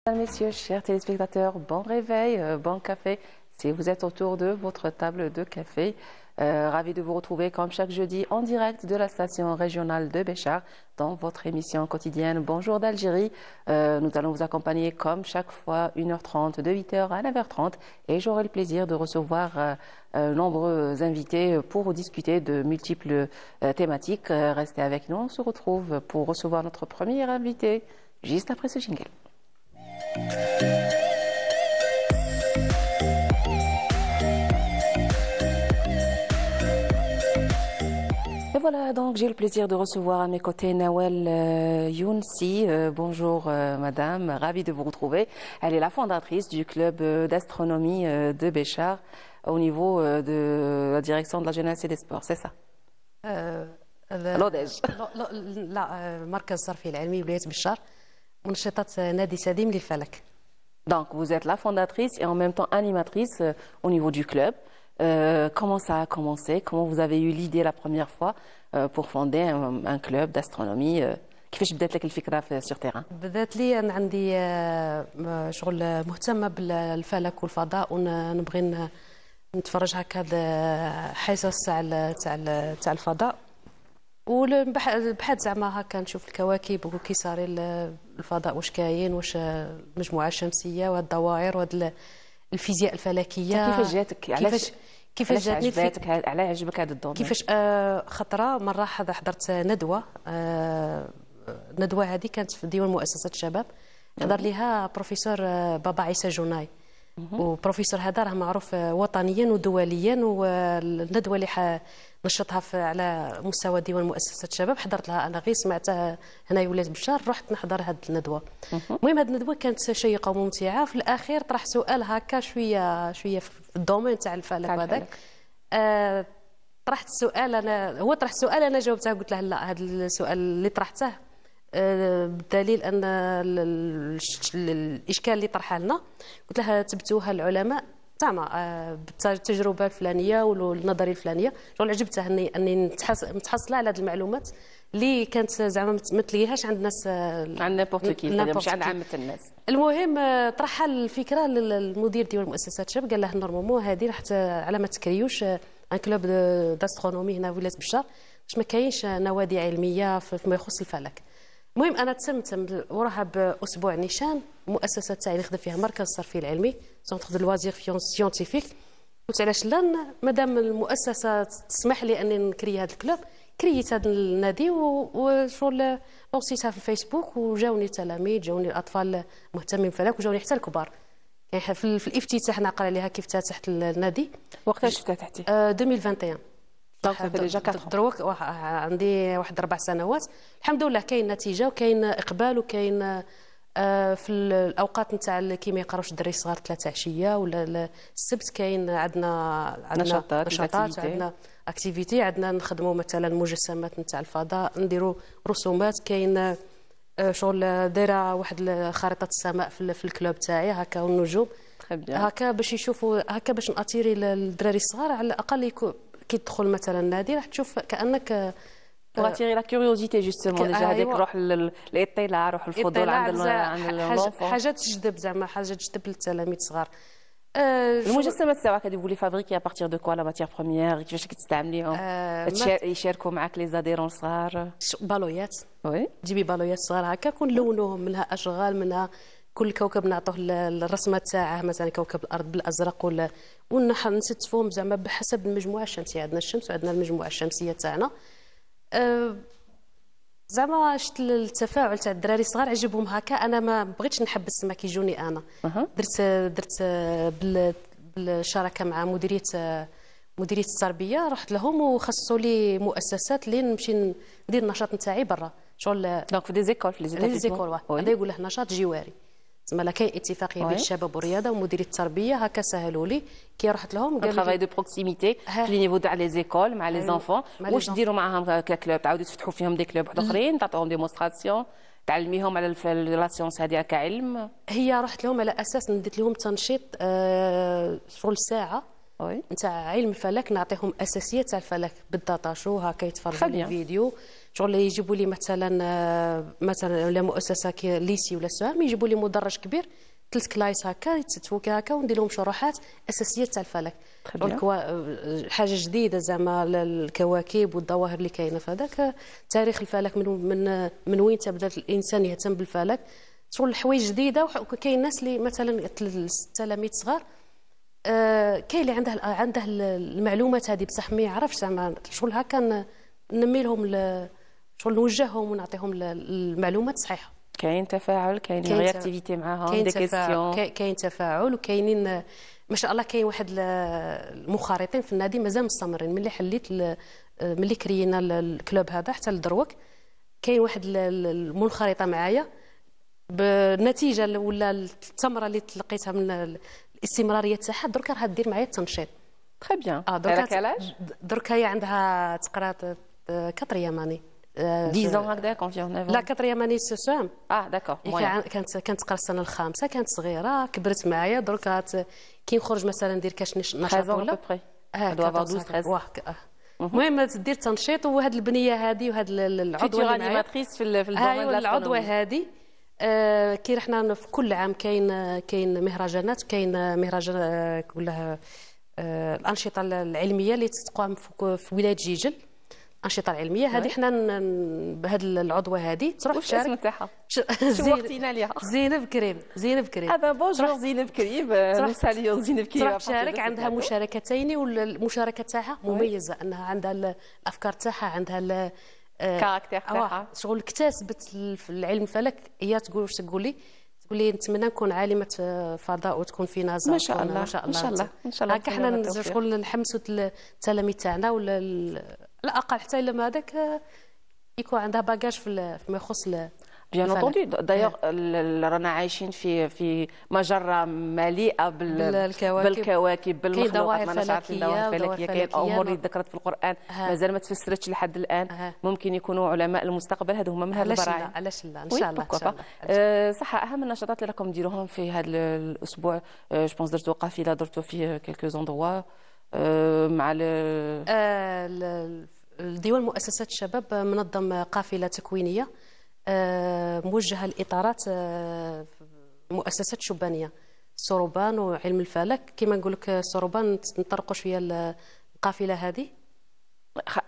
Mesdames, Messieurs, chers téléspectateurs, bon réveil, bon café. Si vous êtes autour de votre table de café, ravi de vous retrouver comme chaque jeudi en direct de la station régionale de Béchar dans votre émission quotidienne Bonjour d'Algérie. Nous allons vous accompagner comme chaque fois 1h30 de 8h à 9h30 et j'aurai le plaisir de recevoir nombreux invités pour discuter de multiples thématiques. Restez avec nous, on se retrouve pour recevoir notre premier invité juste après ce jingle. Et voilà, donc j'ai le plaisir de recevoir à mes côtés Nawel Younsi. Bonjour madame, ravie de vous retrouver. Elle est la fondatrice du club d'astronomie de Béchar au niveau de la direction de la jeunesse et des sports, c'est ça الأودج لا مركز الصرفي العلمي ولاية بشار ونشطة نادي سديم للفلك. Donc vous êtes la fondatrice et en même temps animatrice au niveau du club. Comment ça a commencé? Comment vous avez eu l'idée la première fois pour fonder un club d'astronomie? كيفاش بدات لك الفكرة sur terrain؟ بدات لي أنا عندي شغل مهتمة بالفلك والفضاء ونبغي نتفرج هكا حصص تاع الفضاء والبحث زعما هكا نشوف الكواكب وكي صار الفضاء واش كاين واش المجموعة الشمسية والدوائر وهاد الفيزياء الفلكية. كيفاش جاتك؟ كيفاش جاتني على عجبك هذا الدومين؟ كيفاش خطرة مرة حضرت ندوة ندوة هذه كانت في ديوان مؤسسة الشباب حضر ليها بروفيسور بابا عيسى جوناي وبروفيسور هذا راه معروف وطنيا ودوليا والندوة اللي نشطها على مستوى ديوان مؤسسة الشباب حضرت لها أنا غير سمعتها هنا ولاية بشار رحت نحضر هذه الندوة. المهم هذه الندوة كانت شيقة وممتعة في الأخير طرح سؤال هكا شوية في الدومين تاع الفلك هذاك طرحت السؤال هو طرح سؤال أنا جاوبته قلت له لا هذا السؤال اللي طرحته بالدليل أن الإشكال اللي طرحه لنا قلت له تبتوها العلماء زعما بالتجربه الفلانيه والنظريه الفلانيه شغل عجبته اني متحصله على هذه المعلومات اللي كانت زعما ما تلقيهاش عند الناس عند نابورت كي مش عند عامه الناس. المهم طرح الفكره للمدير ديال مؤسسات الشباب قال له نورمالمون هذه راح على ما تكريوش ان كلوب داسترونومي هنا في ولايه بشار باش ما كاينش نوادي علميه فيما يخص الفلك. المهم انا تسمت وراها باسبوع نيشان المؤسسه تاعي اللي خدم فيها مركز الصرفي العلمي سونتر دو لوازير سيونتيفيك قلت علاش لا مادام المؤسسه تسمح لي اني نكري هذا الكلوب كريت هذا النادي وشغل لونسيتها في الفيسبوك وجاوني تلاميذ جاوني الاطفال مهتمين بالفلك وجاوني حتى الكبار يعني في الافتتاح نعقل عليها كيف فتحت النادي. وقتاش فتحتي؟ 2021 دونك ديجا 4 دروك عندي واحد 4 سنوات الحمد لله كاين نتيجه وكاين اقبال وكاين في الاوقات نتاع كي ما يقراوش الدراري الصغار 3 عشيه ولا السبت كاين عندنا نشاطات عندنا اكتيفيتي عندنا نخدموا مثلا مجسمات نتاع الفضاء نديروا رسومات كاين شغل دايره واحد خريطه السماء في الكلوب تاعي هكا والنجوم هكا باش يشوفوا هكا باش ناطيري الدراري الصغار على الاقل كي تدخل مثلا النادي راح تشوف كانك pour attirer la curiosité justement déjà هذيك روح الاطلاع روح الفضول عند حاجه تجذب زعما حاجه تجذب التلاميذ الصغار. المجسمات تاعك هذه فولي فابريكي ابارتير دو كوا لا ماتيير بروميير كيفاش كتستعمليهم؟ يشاركوا معك لي زاديرون صغار بالويات وي تجيبي بالويات صغار هكا نلونوهم منها اشغال منها كل كوكب نعطوه الرسمه تاعه مثلا كوكب الارض بالازرق ولا ونستفوهم زعما بحسب المجموعه الشمسيه عندنا الشمس وعندنا المجموعه الشمسيه تاعنا زعما شفت التفاعل تاع الدراري الصغار عجبهم هكا انا ما بغيتش نحبس ما كيجوني انا درت بالشراكه مع مديريه التربيه رحت لهم وخصصوا لي مؤسسات اللي نمشي ندير النشاط نتاعي برا شغل دونك في دي زيكول في لي زيكول هذا يقول له نشاط جواري زعما لا كاين اتفاقيه بين الشباب والرياضه ومديريه التربيه هكا سهلوا لي كي رحت لهم قالوا travail de proximité في لي نيفو تاع لي زيكول مع لي زونفون واش ديروا معاهم ككلوب تعاودوا تفتحوا فيهم دي كلوب اخرين تعطوهم ديمونستراسيون تعلميهم على لا سيونس هذه كعلم؟ هي رحت لهم على اساس نديت لهم تنشيط شغل ساعه نتاع علم الفلك، نعطيهم اساسيات تاع الفلك بالداتا شو هكا، يتفرجوا لي فيديو شغل يجيبوا لي مثلا ولا مؤسسه ليسي ولا سام، يجيبوا لي مدرج كبير 3 كلايس هكا يتسوك هكا، وندير لهم شروحات اساسيات تاع الفلك. حاجه جديده زعما الكواكب والظواهر اللي كاينه في هذاك، تاريخ الفلك من وين تبدا الانسان يهتم بالفلك، شغل الحوايج جديده. وكاين ناس اللي مثلا التلاميذ صغار كاين اللي عنده المعلومات هذه بصح ما يعرفش زعما شغل هكا، نمي لهم شغل نوجههم ونعطيهم المعلومات صحيحه. كاين تفاعل، كاين رياكتيفيتي معاهم، دي كيستيون، كاين تفاعل، وكاينين ما شاء الله. كاين واحد المنخرطين في النادي مازال مستمرين ملي حليت ملي كرينا الكلوب هذا حتى لدروك. كاين واحد المنخرطه معايا بالنتيجه ولا الثمره اللي تلقيتها من الاستمراريه تاعها، درك راها دير معايا التنشيط. تري بيان. درك هي عندها تقرا 4 يماني 10 ans هكذا كونفيون. لا 4 يماني سوسام. داكور. كانت تقرا السنه الخامسه، كانت صغيره، كبرت معايا. درك كي نخرج مثلا ندير كاش نشاط ولا المهم تدير تنشيط. وهاد البنيه هذه وهاد العضوه اللي معايا في الدومين العضوه هذه كي رحنا في كل عام كاين مهرجانات، كاين مهرجان كلها الانشطه العلميه اللي تقام في ولايه جيجل. الانشطه العلميه هذه حنا بهذه العضوه هذه تروح تشارك. الاسم تاعها شوقتينا ليها. زينب كريم. هذا بونجور زينب كريم. نساليو زينب كريم. تروح تشارك، عندها مشاركتين، والمشاركه تاعها مميزه انها عندها الافكار تاعها، عندها كاركتير تاعها. شغل اكتسبت في العلم الفلك. هي تقول تقول لي نتمنى نكون عالمه فضاء وتكون في نازا. ما شاء الله. ما شاء الله. هكا حنا شغل نحمسوا التلاميذ تاعنا، ولا لا اقل حتى الا هذاك يكون عندها باجاج فيما يخص بيان اونتوندو. دايوغ رانا عايشين في مجره مليئه بالكواكب، بالمخلوقات. ما نعرف الظواهر الفلكيه، كاين امور اللي ذكرت في القران مازال ما تفسرتش لحد الان. ممكن يكونوا علماء المستقبل، هذو هما من هذه البراعم. علاش لا ان شاء الله. صح. اهم النشاطات اللي راكم ديروهم في هذا الاسبوع، جو بونس درتوا قافله، درتوا في كيلكو زوندروا مع الديوان مؤسسات الشباب منظم قافله تكوينيه موجهه لاطارات مؤسسات شبانيه، السروبان وعلم الفلك. كما نقول لك السروبان نطرقوا شويه القافله هذه.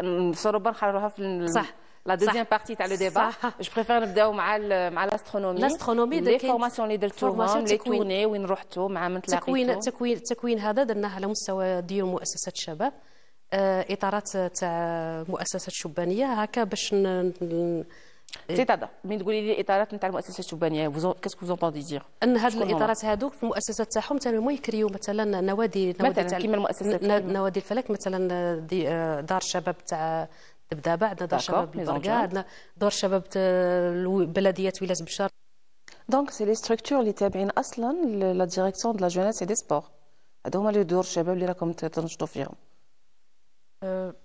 السروبان خلوها في صح لا دوزيام بارتي تاع لو ديبا. جو بريفير نبداو مع لاسترونومي. لي فورماسيون اللي درتوهم، لي تورني وين رحتوا مع من تلاقيتوا. التكوين هذا درناه على مستوى ديون مؤسسات الشباب، اطارات تاع مؤسسات شبانيه هكا باش سيتادا. من تقولي لي الاطارات نتاع المؤسسات الشبانيه، كاسكو زونتوندي دير ان هاد الاطارات هذوك في المؤسسات تاعهم هما يكريو مثلا نوادي مثلا كيما المؤسسات نوادي الفلك، مثلا دار الشباب تاع دبدابه، عندنا دار شباب البرقه، عندنا دار شباب بلديه ولاس بشار. دونك سي لي ستركتور اللي تابعين اصلا لا ديريكسيون دو لا جونيس اي دي سبور. هادو هما اللي دور الشباب اللي راكم تنشطوا فيهم.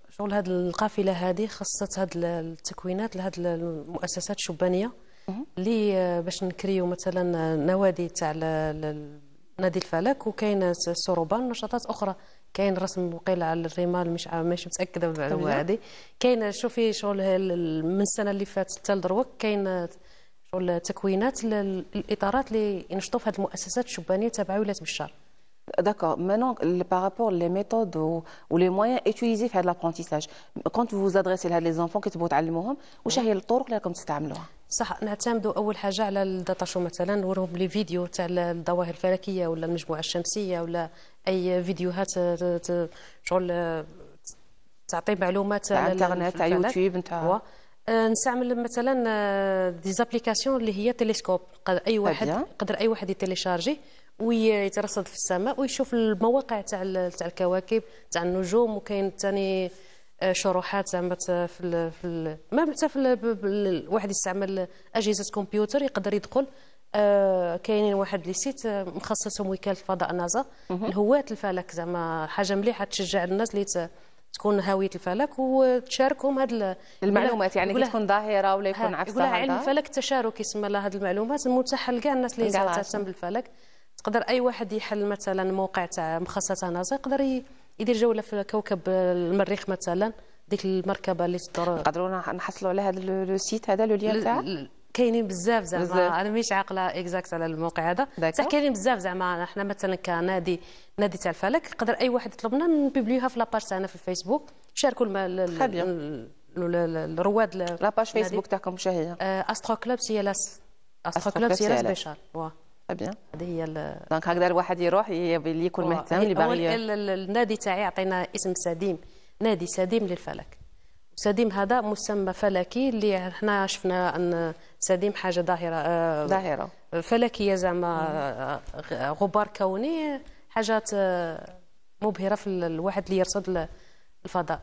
شغل هذه القافله هذه خصت هذه التكوينات لهذه المؤسسات الشبانيه اللي باش نكريو مثلا نوادي تاع نادي الفلك، وكاين السروبان نشاطات اخرى. كاين رسم وقيل على الرمال، مش متاكده من المعلومه هذه. كاين شوفي شغل من السنه اللي فاتت حتى لدروك كاين شغل تكوينات الاطارات اللي ينشطوا في هذه المؤسسات الشبانيه تبع ولايه بشار. D'accord. Maintenant, par rapport les méthodes ou les moyens utilisés في هذا l'apprentissage, quand vous vous adressez à les enfants كتبغوا تعلموهم، واش هي الطرق اللي راكم تستعملوها؟ صح، نعتمدوا اول حاجه على الداتا شو، مثلا نوريهم لي فيديو تاع الظواهر الفلكيه ولا المجموعه الشمسيه ولا اي فيديوهات شغل تعطي معلومات على الانترنت، على يوتيوب نتاع. نستعمل مثلا دي زابليكاسيون اللي هي تلسكوب، اي واحد يقدر اي واحد يتيليشارجي ويترصد في السماء ويشوف المواقع تاع الكواكب تاع النجوم. وكاين ثاني شروحات زعما ما حتى الواحد يستعمل اجهزه كمبيوتر يقدر يدخل. كاينين واحد لي سيت مخصصهم وكاله الفضاء نازا لهواة الفلك، زعما حاجه مليحه تشجع الناس اللي تكون هاويه الفلك وتشاركهم هذه المعلومات. يعني تكون ظاهره ولا يكون عفسه. يقولها علم الفلك التشاركي، يسمى لها هذه المعلومات المتاحه لكاع الناس اللي تهتم بالفلك. تقدر اي واحد يحل مثلا موقع تاع مخصصه ناسا يقدر يدير جوله في كوكب المريخ مثلا، ديك المركبه اللي تدور. نقدروا نحصلوا على هذا لو سيت هذا لو ليان تاعها. كاينين بزاف زعما، انا ماشي عاقله اكزاكت على الموقع هذا، بصح كاينين بزاف زعما. احنا مثلا كنادي تاع الفلك يقدر اي واحد يطلبنا نبيبليوها في لاباج تاعنا في الفيسبوك، شاركوا الرواد لاباج فيسبوك تاعكم شنو هي؟ استرو كلوب سيلاس، استرو كلوب سيلاس بيشار. بيان. هذه هي دونك هكذا الواحد يروح اللي يكون مهتم اللي باغي. النادي تاعي عطينا اسم سديم، نادي سديم للفلك. سديم هذا مسمى فلكي اللي احنا شفنا ان سديم حاجه ظاهره فلكيه زعما غبار كوني، حاجات مبهره في الواحد اللي يرصد الفضاء.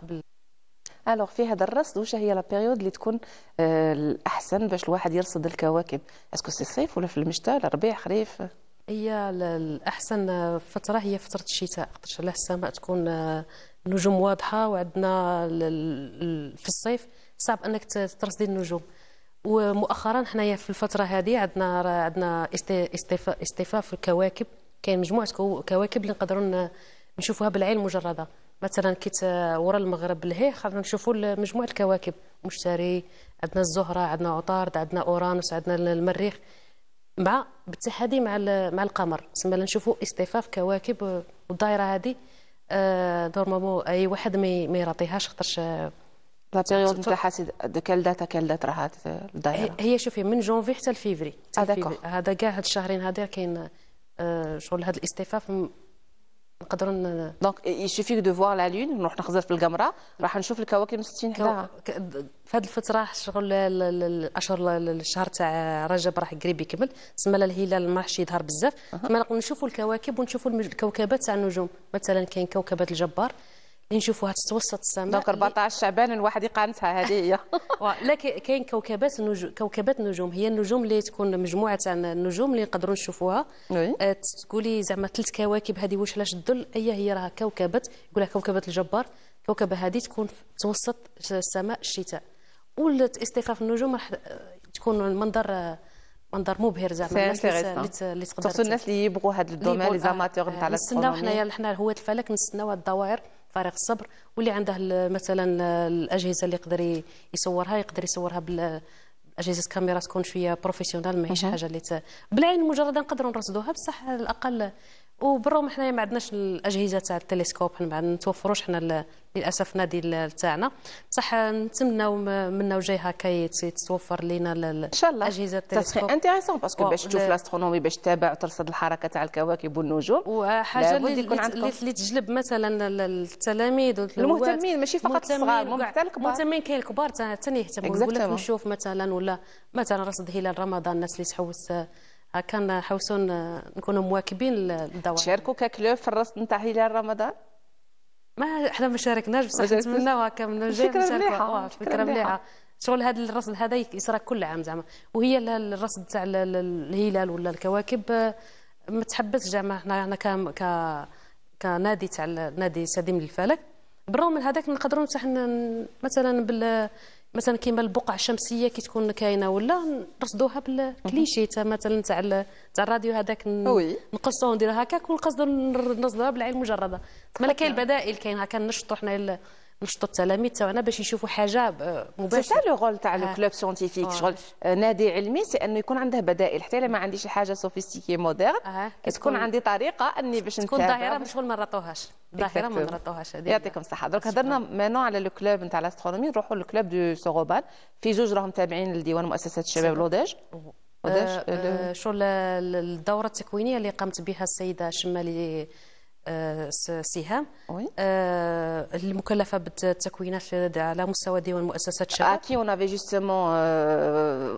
الوغ في هذا الرصد واش هي لا بيريود اللي تكون الاحسن باش الواحد يرصد الكواكب؟ اسكو سي الصيف ولا في المشتى ولا الربيع خريف؟ هي الاحسن فتره هي فتره الشتاء، خاطر على السماء تكون نجوم واضحه، وعندنا في الصيف صعب انك ترصدي النجوم. ومؤخرا حنايا في الفتره هذه عندنا اصطفاء في الكواكب، كاين مجموعه كواكب اللي نقدروا نشوفوها بالعين المجرده. مثلا كي ورا المغرب لهيه خلينا نشوفوا مجموعه الكواكب، مشتري، عندنا الزهره، عندنا عطارد، عندنا اورانوس، عندنا المريخ، مع بالتحدي مع القمر. تسمى نشوفوا اصطفاف كواكب. والدائره هذه نورمالمون اي واحد ما يراطيهاش، خاطرش لا بيريود نتاعها دو كال دات راها الدائره. هي شوفي من جونفي حتى لفيفري. هذا كاع هاد الشهرين هذا كاين شغل هذا الاصطفاف. نقدروا دونك يشوفيك دو فوار لا لون، نروح نخزر في القمره راح نشوف الكواكب مستين حداها. في هذه الفتره شغل الاشهر الشهر تاع رجب راح قريب يكمل، تسمى الهلال ما راحش يظهر بزاف، تسمى نشوفوا الكواكب ونشوفوا الكوكبات تاع النجوم. مثلا كاين كوكبات الجبار اللي نشوفوها تتوسط السماء. دونك 14 شعبان الواحد يقانتها هذه هي. لا كاين كوكبات النجوم، هي النجوم اللي تكون مجموعه تاع النجوم اللي نقدروا نشوفوها. تقولي زعما 3 كواكب هذه واش علاش تدل؟ هي راها كوكبات، يقولها كوكبه الجبار. الكوكبه هذه تكون توسط السماء الشتاء. والاصطفاف النجوم راح تكون منظر مبهر زعما الناس اللي تقدر، خصوصا الناس اللي يبغوا هذا الدومين لي زاماتور نتاع الاسترونومي. حنا هو الفلك نستناو الدوائر فارغ الصبر، واللي عنده مثلا الاجهزه اللي يقدر يصورها بالاجهزه كاميرا تكون شويه بروفيسيونال، ماهيش حاجه اللي بالعين المجرده نقدروا نرصدوها، بصح على الاقل. وبالرغم حنايا ما عندناش الاجهزه تاع التلسكوب، حنا ما نتوفروش حنا للاسف نادي تاعنا، بصح نتمناو منا وجاي هكا يتوفر لنا ان شاء الله اجهزه التلسكوب. انتريسون باسكو باش تشوف لاسترونومي، باش تتابع وترصد الحركه تاع الكواكب والنجوم. وحاجه اللي تجلب مثلا التلاميذ المهتمين، ماشي فقط الصغار، حتى الكبار. المهتمين كاين الكبار ثاني يهتموا، يقول لك نشوف مثلا ولا مثلا رصد هلال رمضان، الناس اللي تحوس هكا نحوسوا نكونوا مواكبين الدوام. تشاركوا ككلوب في الرصد نتاع هلال رمضان؟ ما احنا ما شاركناش، بصح نتمناو هكا من الجاي نشاركوا. فكره مليحه. شغل هذا الرصد هذا يصرى كل عام زعما، وهي الرصد تاع الهلال ولا الكواكب ما تحبسش زعما. حنا كنادي تاع نادي سديم للفلك، بالرغم من هذاك نقدروا مثلا مثلا كيما البقع الشمسيه كي تكون كاينه ولا نرصدوها بالكليشي مثلا تاع الراديو هذاك، نقصوه ونديروا هكاك ونقصدوا نرصدوها بالعين المجرده. مالا كاين البدائل، كاين هكا نشطوا حنا نشطوا التلاميذ تاعنا باش يشوفوا حاجه مباشره. سي سا لو رول تاع لو كلوب سيونتيفيك، شغل نادي علمي، سي انه يكون عنده بدائل حتى الا ما عنديش حاجه سوفيستيكي موديرن، تكون عندي طريقه اني باش تكون ظاهره مش ما نرطوهاش، ظاهره ما نرطوهاش. يعطيكم الصحه. دونك هضرنا مانو على لو كلوب نتاع الاسترونومي، نروحوا للكلوب دو سوروبان. في جوج راهم تابعين لديوان مؤسسه الشباب الوداج. شغل الدوره التكوينيه اللي قامت بها السيده الشمالي سهام، المكلفه بالتكوينات على مستوى ديوان مؤسسات الشباب. qui on avait justement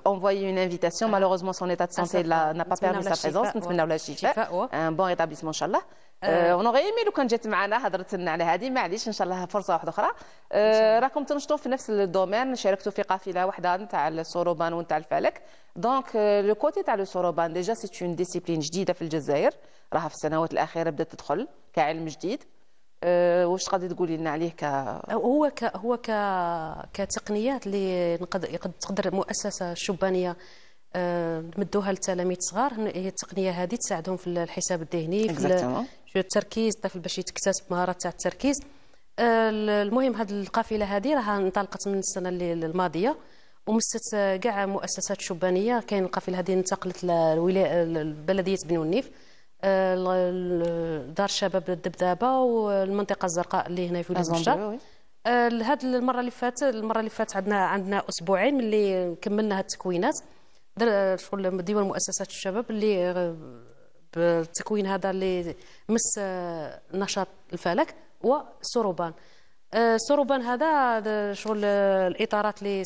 envoyé une invitation. Malheureusement son état de santé n'a pas permis sa présence. نتمنوا لها الشفاء، un bon établissement ان شاء الله. اون اغي ايمي لو كان جات معنا هضرت لنا على هذه، معليش ان شاء الله فرصه واحده اخرى. راكم تنشطوا في نفس الدومين، شاركتوا في قافله واحده نتاع السوروبان ونتاع الفلك. دونك لو كوتي تاع السوروبان ديجا سي اون ديسيبلين جديده في الجزائر، راها في السنوات الاخيره بدات تدخل كعلم جديد. واش تقدري تقولي لنا عليه؟ هو كتقنيات اللي تقدر مؤسسه شبانيه نمدوها للتلاميذ الصغار. هي التقنيه هذه تساعدهم في الحساب الذهني، في التركيز، الطفل باش يكتسب مهارات تاع التركيز. المهم هذه القافله هذه راها انطلقت من السنه الماضيه ومست كاع مؤسسات الشبانيه. كاين القافله هذه انتقلت لبلديه بني والنيف، دار الشباب الدبدابه والمنطقه الزرقاء اللي هنا في ولاد بشار. هذه المره اللي فاتت عندنا اسبوعين من اللي كملنا هذه التكوينات. شغل ديوان مؤسسات الشباب اللي بالتكوين هذا اللي مس نشاط الفلك والسروبان. السروبان هذا شغل الاطارات اللي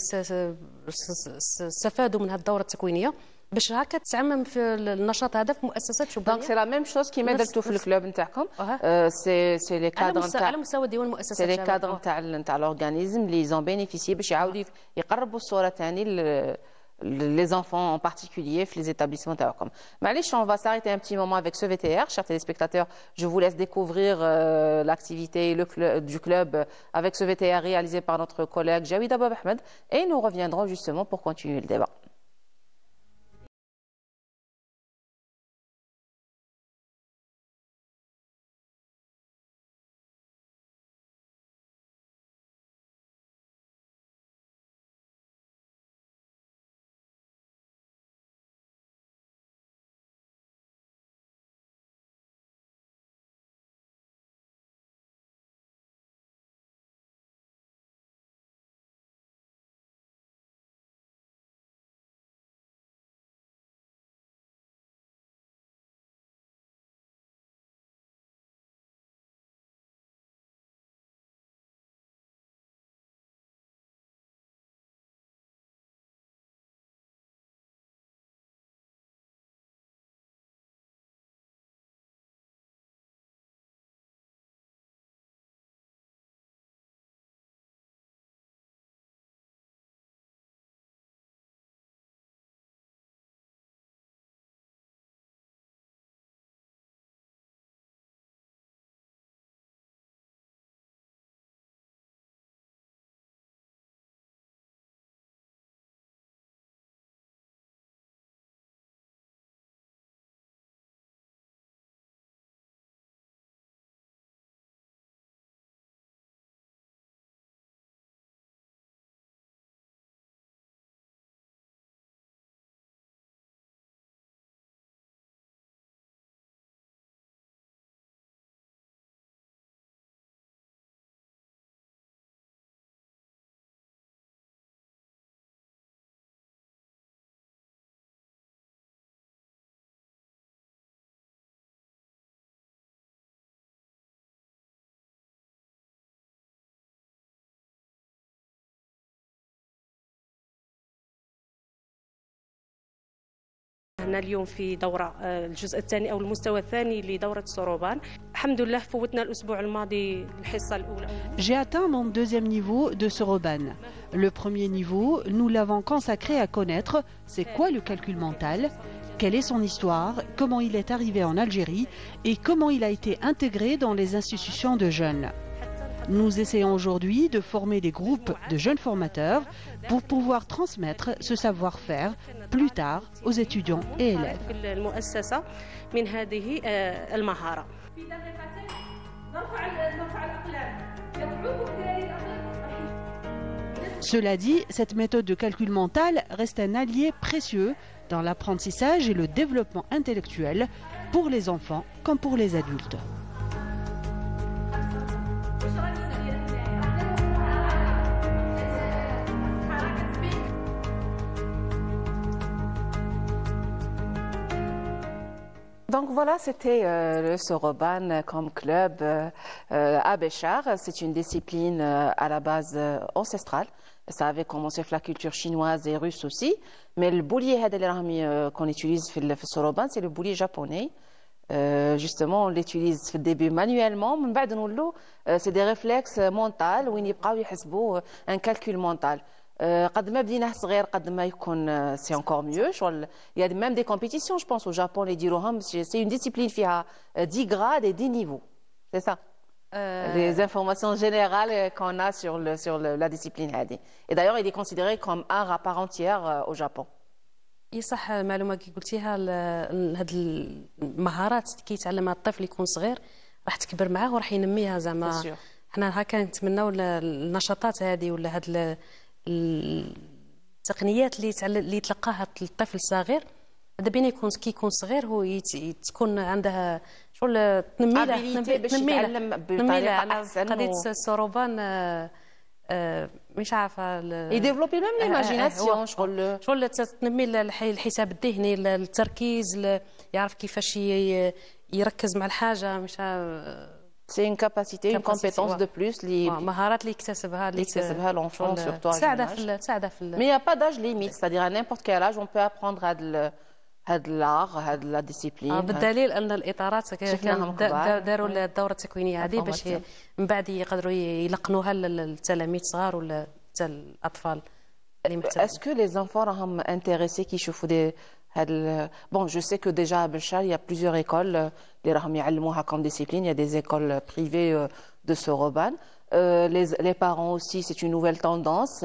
استفادوا من هذه الدوره التكوينيه باش هكا تعمم في النشاط هذا في مؤسسات شبانيه. دونك سي لا ميم شوز كيما درتو في الكلوب نتاعكم. سي لي كادر نتاع على مستوى ديوان المؤسسات، سي لي كادر نتاع الاورغانيزم اللي زون بينيفيسي باش يعاودوا يقربوا الصوره ثاني les enfants en particulier les établissements تاعكم. معليش on va s'arrêter un petit moment avec ce VTR. Chers téléspectateurs, je vous laisse découvrir l'activité du club avec ce VTR réalisé par notre collègue Jawida Bab Ahmed et nous reviendrons justement pour continuer le débat. هنا اليوم في دورة الجزء الثاني أو المستوى الثاني لدورة السروبان. الحمد لله فوتنا الأسبوع الماضي الحصة الأولى. J'ai atteint mon deuxième niveau de Soroban. Le premier niveau, nous l'avons consacré à connaître c'est quoi le calcul mental, quelle est son histoire, comment il est arrivé en Algérie et comment il a été intégré dans les institutions de jeunes. Nous essayons aujourd'hui de former des groupes de jeunes formateurs pour pouvoir transmettre ce savoir-faire plus tard aux étudiants et élèves. Cela dit, cette méthode de calcul mental reste un allié précieux dans l'apprentissage et le développement intellectuel pour les enfants comme pour les adultes. Donc voilà, c'était le Soroban comme club à Béchar. C'est une discipline à la base ancestrale. Ça avait commencé avec la culture chinoise et russe aussi. Mais le boulier qu'on utilise dans le Soroban, c'est le boulier japonais. Justement, on l'utilise au début manuellement. C'est des réflexes mentaux où il y a un calcul mental. قد ما بديناه صغير قد ما يكون سي انكور ميو شغل il y a même des compétitions je pense au Japon les diroham c'est une discipline فيها 10 grades et 10 niveaux c'est ça les informations générales qu'on a sur la discipline هذه et d'ailleurs il est considéré comme art à part entière au Japon. يصح المعلومه كي قلتيها هاد المهارات كيتعلمها الطفل يكون صغير راح تكبر معاه وراح ينميها زعما. حنا هكا نتمناو النشاطات هذه ولا هاد التقنيات اللي يتلقاها الطفل الصغير هذا بين يكون كي يكون صغير هو تكون عنده شغل تنمي له بطريقه احسن. قضيه السروبان مش عارفه يديفلوبي ميم ليماجيناسيون شغل تنمي الحساب الذهني التركيز يعرف كيفاش يركز مع الحاجه مش سي اون كاباسيتي اون كومبيتونس دو بلوس لي مهارات اللي يكتسبها لونفون سورتو تساعده في مي يا با داج ليميت c'est-à-dire à n'importe quel âge on peut apprendre هاد الار هاد لا ديسيبلين. بالدليل ان الاطارات داروا الدوره التكوينيه هذه باش من بعد يقدروا يلقنوها للتلاميذ الصغار ولا حتى الاطفال اللي محتاجين. اسكو لي زانفون راهم انتريسي كيشوفوا دي هاد بون جو سي كو ديجا بلشار يا بليزيور ايكول اللي راهم يعلموها كوم ديسيبلين. يا دي ايكول بريفي دو سوروبان. Les parents aussi, c'est une nouvelle tendance,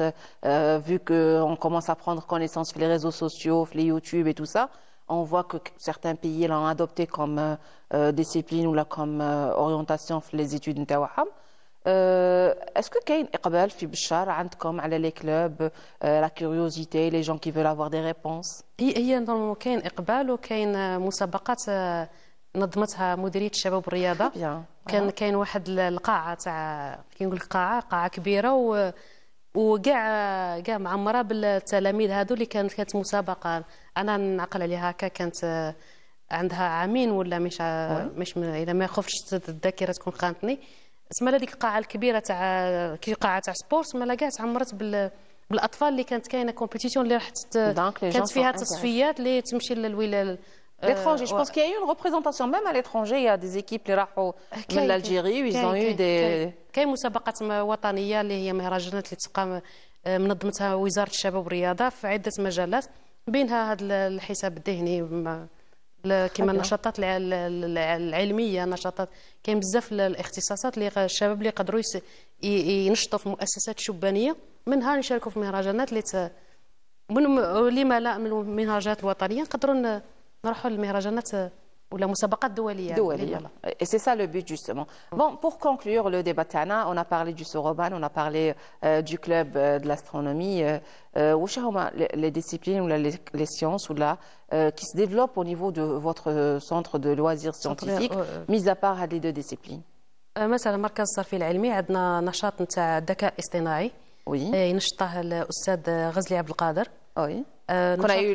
vu qu'on commence à prendre connaissance sur les réseaux sociaux, les YouTube et tout ça. On voit que certains pays l'ont adopté comme discipline ou là comme orientation pour les études نتاعهم. Est-ce que كاين إقبال في بشار عندكم على les clubs, la curiosité, les gens qui veulent avoir des réponses؟ هي كاين إقبال وكاين مسابقات نظمتها مديرية الشباب والرياضة. كاين واحد القاعة تاع كي نقول لك قاعة كبيرة وكاع معمره بالتلاميذ هذو اللي كانت مسابقه. انا نعقل عليها هكا كانت عندها عامين ولا مش اذا ما خفتش الذاكره تكون خانتني. اسمها هذيك القاعه الكبيره تاع كي قاعه تاع سبور اسمها كاع تعمرت بالاطفال اللي كانت كاينه كومبيتيسيون اللي راح كانت فيها تصفيات اللي تمشي للولايات. L'étranger, je pense qu'il y a eu une représentation même à l'étranger. Il y a des équipes qui راحوا من l'Algérie où ils ont eu des. كاين مسابقات وطنيه اللي هي مهرجانات اللي تقام منظمتها وزاره الشباب والرياضه في عده مجالات بينها هذا الحساب الذهني كما النشاطات العلميه نشاطات. كاين بزاف الاختصاصات اللي الشباب اللي يقدروا ينشطوا في مؤسسات شبانيه منها نشاركوا في مهرجانات اللي لما لا من المهرجانات الوطنيه نقدروا نروحوا للمهرجانات ولا مسابقات دوليه. Et c'est ça le but justement. Bon, pour conclure le débat تاعنا, on a parlé du Soroban, on a parlé du club de l'astronomie. واش هما les disciplines ou les sciences ou là qui se développent au niveau de votre centre de loisirs scientifiques, mis à part هذه les deux disciplines؟ مثلا مركز الصرفي العلمي عندنا نشاط نتاع الذكاء الاصطناعي ينشطه الاستاذ غزلي عبد القادر. Oui. Qu'on a eu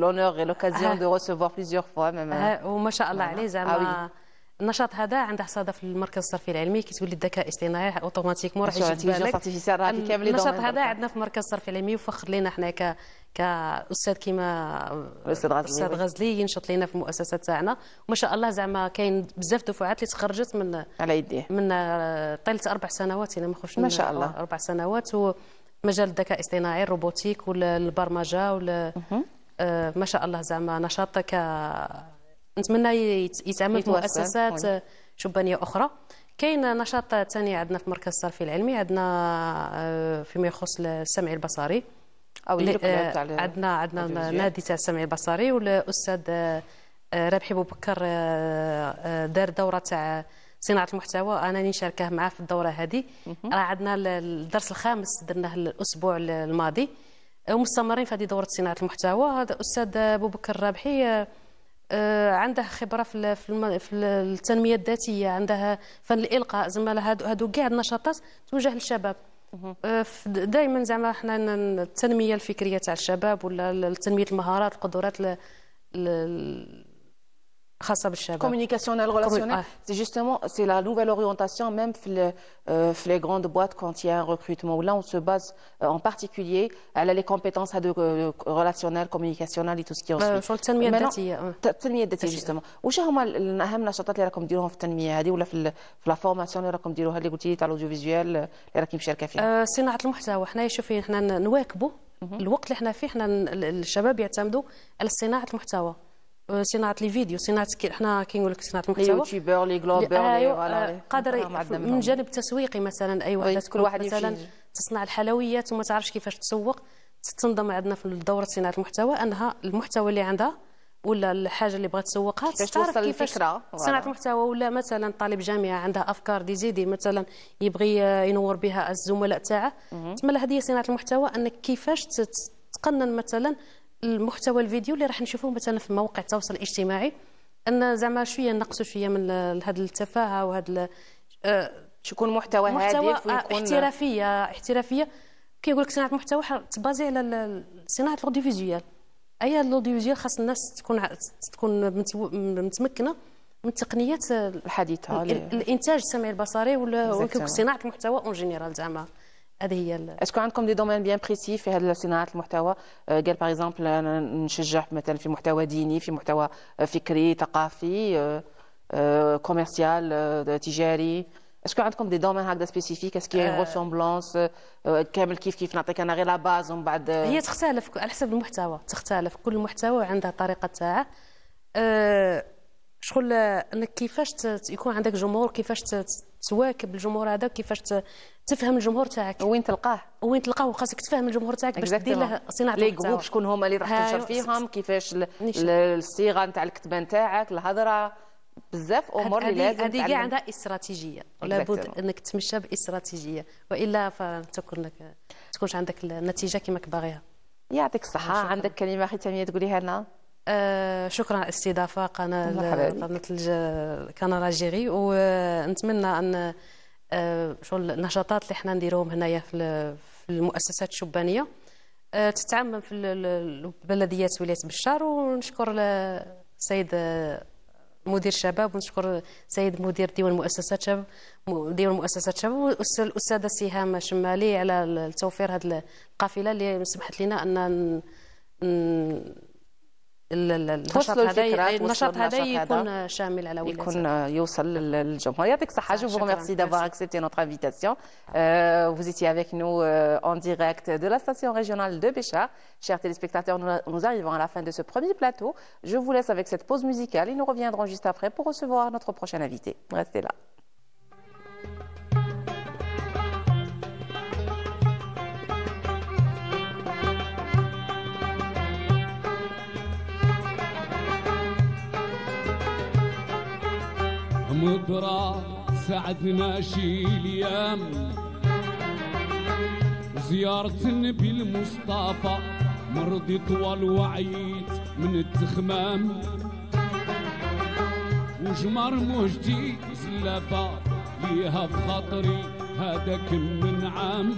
l'honneur et l'occasion de recevoir plusieurs fois même. وما شاء الله عليه زعما النشاط هذا عنده صدى في المركز الصرفي العلمي. كي تقول الذكاء الاصطناعي اوتوماتيكمون راح يجي في بالك النشاط هذا عندنا في المركز الصرفي العلمي وفخر لنا حنا كاستاذ كيما الاستاذ غزلي ينشط لنا في المؤسسات تاعنا. وما شاء الله زعما كاين بزاف دفعات اللي تخرجت من على يديه من طيله 4 سنوات انا ما نخرجش ما شاء الله 4 سنوات مجال الذكاء الاصطناعي الروبوتيك ولا البرمجه ولا ما شاء الله زعما نشاط نتمنى يتعمل في مؤسسات شبانيه اخرى. كاين نشاط ثاني عندنا في مركز الصرفي العلمي عندنا فيما يخص السمع البصري عندنا نادي تاع السمع البصري والاستاذ رابحي بوبكر دار دوره تاع صناعه المحتوى. انا نشاركه معاه في الدوره هذه. راه عندنا الدرس الخامس درناه الاسبوع الماضي ومستمرين في هذه دوره صناعه المحتوى. هذا الاستاذ بوبكر رابحي عنده خبره في التنميه الذاتيه عنده فن الالقاء زعما هادو كاع النشاطات توجه للشباب. دائما زعما احنا التنميه الفكريه تاع الشباب ولا تنميه المهارات القدرات خاصة بالشباب. Communicationnel, relationnel, c'est justement c'est la nouvelle orientation même في les grandes boîtes quand il y a un recrutement où là on se base en particulier على les compétences relationnelles, communicationnelles et tout ce qui en suit. شغل التنمية الذاتية. التنمية الذاتية justement. واش هما أهم النشاطات اللي راكم ديروهم في التنمية هذه ولا في لا فورماسيون اللي راكم ديروها اللي قلتي لي تاع الاوديوفيزيوال اللي راكي مشاركة فيها؟ صناعة المحتوى. حنا شوفي حنا نواكبوا الوقت اللي حنا فيه. حنا الشباب يعتمدوا على صناعة المحتوى. صناعه لي فيديو صناعه حنا كي نقول لك صناعه المحتوى لي يوتيوبر لي جلوبر قادر من جانب تسويقي مثلا اي وحده كل واحد مثلا تصنع الحلويات وما تعرفش كيفاش تسوق تنضم عندنا في دورة صناعة المحتوى، أنها المحتوى اللي عندها ولا الحاجه اللي بغات تسوقها تعرف كيفاش صناعه المحتوى. ولا مثلا طالب جامعه عندها افكار ديزيدي مثلا يبغي ينور بها الزملاء تاعه، تسمى هذه صناعه المحتوى، انك كيفاش تقنن مثلا المحتوى الفيديو اللي راح نشوفوه مثلا في مواقع التواصل الاجتماعي، ان زعما شويه نقصوا شويه من هذه التفاهه وهذا يكون محتوى هادف ويكون احترافيه. كيقول لك صناعه المحتوى تبازي على صناعه الاوديوفيزيوال. اي الاوديوفيزيوال خاص الناس تكون متمكنه من تقنيات الحديثه الانتاج السمعي البصري ولا صناعه المحتوى اون جينيرال. زعما هذه هي. اسكو عندكم دي دومين بيان بريسي في هذه صناعه المحتوى؟ قال باغ اكزومبل نشجع مثلا في محتوى ديني، في محتوى فكري ثقافي كوميرسيال تجاري. اسكو عندكم دي دومين هكذا سبيسيفيك؟ اسكو كاين ريسومبلونس كامل كيف نعطيك انا غير لا باز ومن بعد هي تختلف على حسب المحتوى، تختلف كل محتوى عندها طريقه تاعه. شغل انك كيفاش يكون عندك جمهور، كيفاش تواكب الجمهور هذا، كيفاش تفهم الجمهور تاعك، وين تلقاه وخاصك تفهم الجمهور تاعك باش دير له صناعه المحتوى. لي جروب شكون هما اللي راح تنشر فيهم، كيفاش الصيغه نتاع الكتابه نتاعك، الهضره، بزاف امور اللي لازم هذه كاع عندها استراتيجيه، لابد انك تمشى باستراتيجيه والا تكونش عندك النتيجه كما باغيها. يعطيك الصحه. عندك كلمه ختاميه تقوليها لنا؟ شكرا على الاستضافه قناه كندا جيري، ونتمنى ان شغل النشاطات اللي حنا نديروهم هنايا في المؤسسات الشبانيه تتعمم في البلديات ولايه بشار. ونشكر السيد مدير الشباب، ونشكر السيد مدير ديوان مؤسسات شباب والاستاذه سهام شمالي على توفير هذه القافله اللي سمحت لنا ان النشاط هذا يكون شامل على ولاية، يكون يوصل للجمهور. يعطيك الصحة. Je vous remercie d'avoir accepté notre invitation. Vous étiez avec nous en direct de la station régionale de Béchar. Chers téléspectateurs, nous arrivons à la fin de ce premier plateau. Je vous laisse avec cette pause musicale et nous reviendrons juste après pour recevoir notre prochain invité. Restez là. مضرة ساعدنا شي الايام، زيارة النبي المصطفى مرضي طوال وعيت من التخمام، وجمر موجتي زلافة ليها في خاطري هذاك من عام،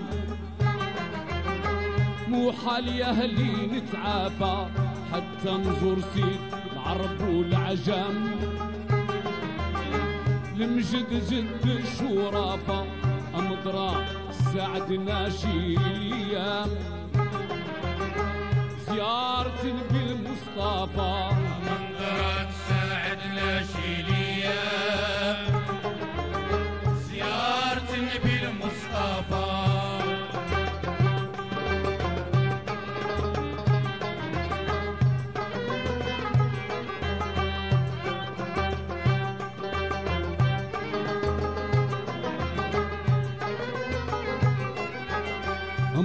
مو حال يا اهلي نتعافى حتى نزور سيد العرب والعجام، المجد جد الشرافة أمضرة ساعدنا شي الايام، زيارة النبي المصطفى أمضرة ساعدنا شي الايام، زيارة النبي المصطفى.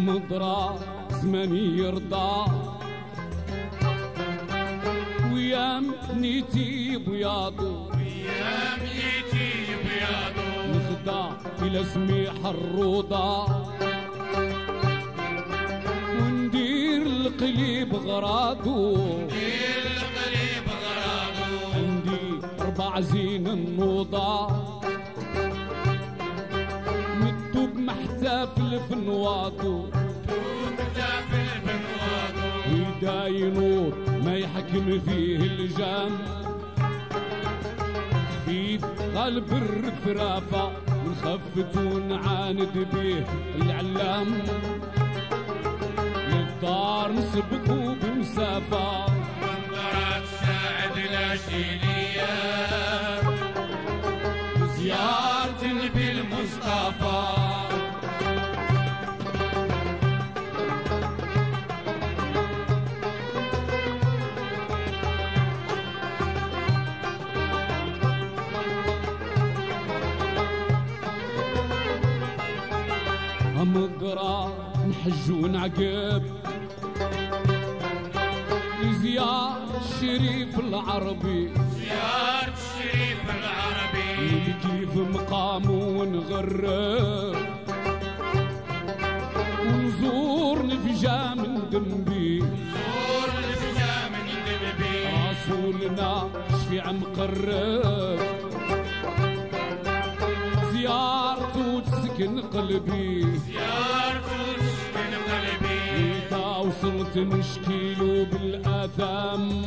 مضرة زماني يرضى ويام نيتي بياضو، ويام نيتي بياضو نخدع إلى سميح الروضة، وندير القليب غراضو، ندير القليب غراضو، عندي 4 زين النوضة، محتفل في نواطو، محتفل في نواطو، ويداي نور ما يحكم فيه اللجام، خفيف قلب الرفرافة ونخفت ونعاند بيه العلام، للدار نسبقو بمسافة منظرة تساعدنا شي الايام، زيارة النبي المصطفى. مقرا نحج ونعقب زيارة الشريف العربي زيارة الشريف العربي كيف مقامه ونغرب ونزور نفجا من دنبي زور الفجا من دنبي رسولنا شفيع مقرب زيارته تسكن قلبي زيارته تسكن قلبي إذا وصلت نشكيله بالآثام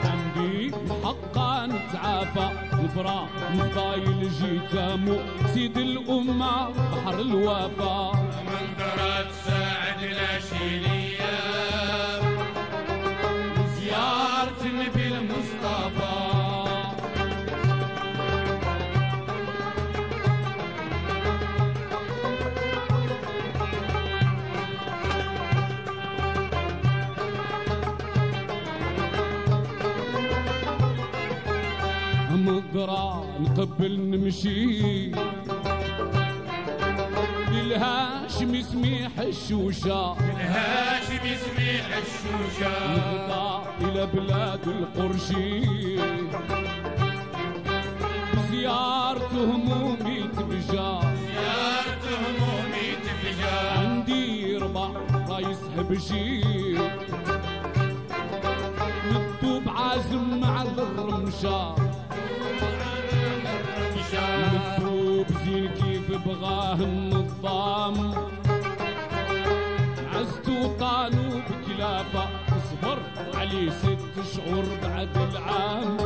عندي حقا نتعافى نبرا نفضايل جيتامو سيد الأمة بحر الوفا منظرات ساعد العشيرية زيارة النبي المصطفى مقرا نقبل نمشي للهاشم سميح الشوشة الهاشم سميح الشوشة نهضى إلى بلاد القرشي زيارة همومي تبجى زيارة همومي تفجا عندي ربع رايس حبشي مكتوب عازم على الرمشة مكتوب زين كيف بغاه النظام عزتو طانو بكلافة اصبر عليه 6 شهور بعد العام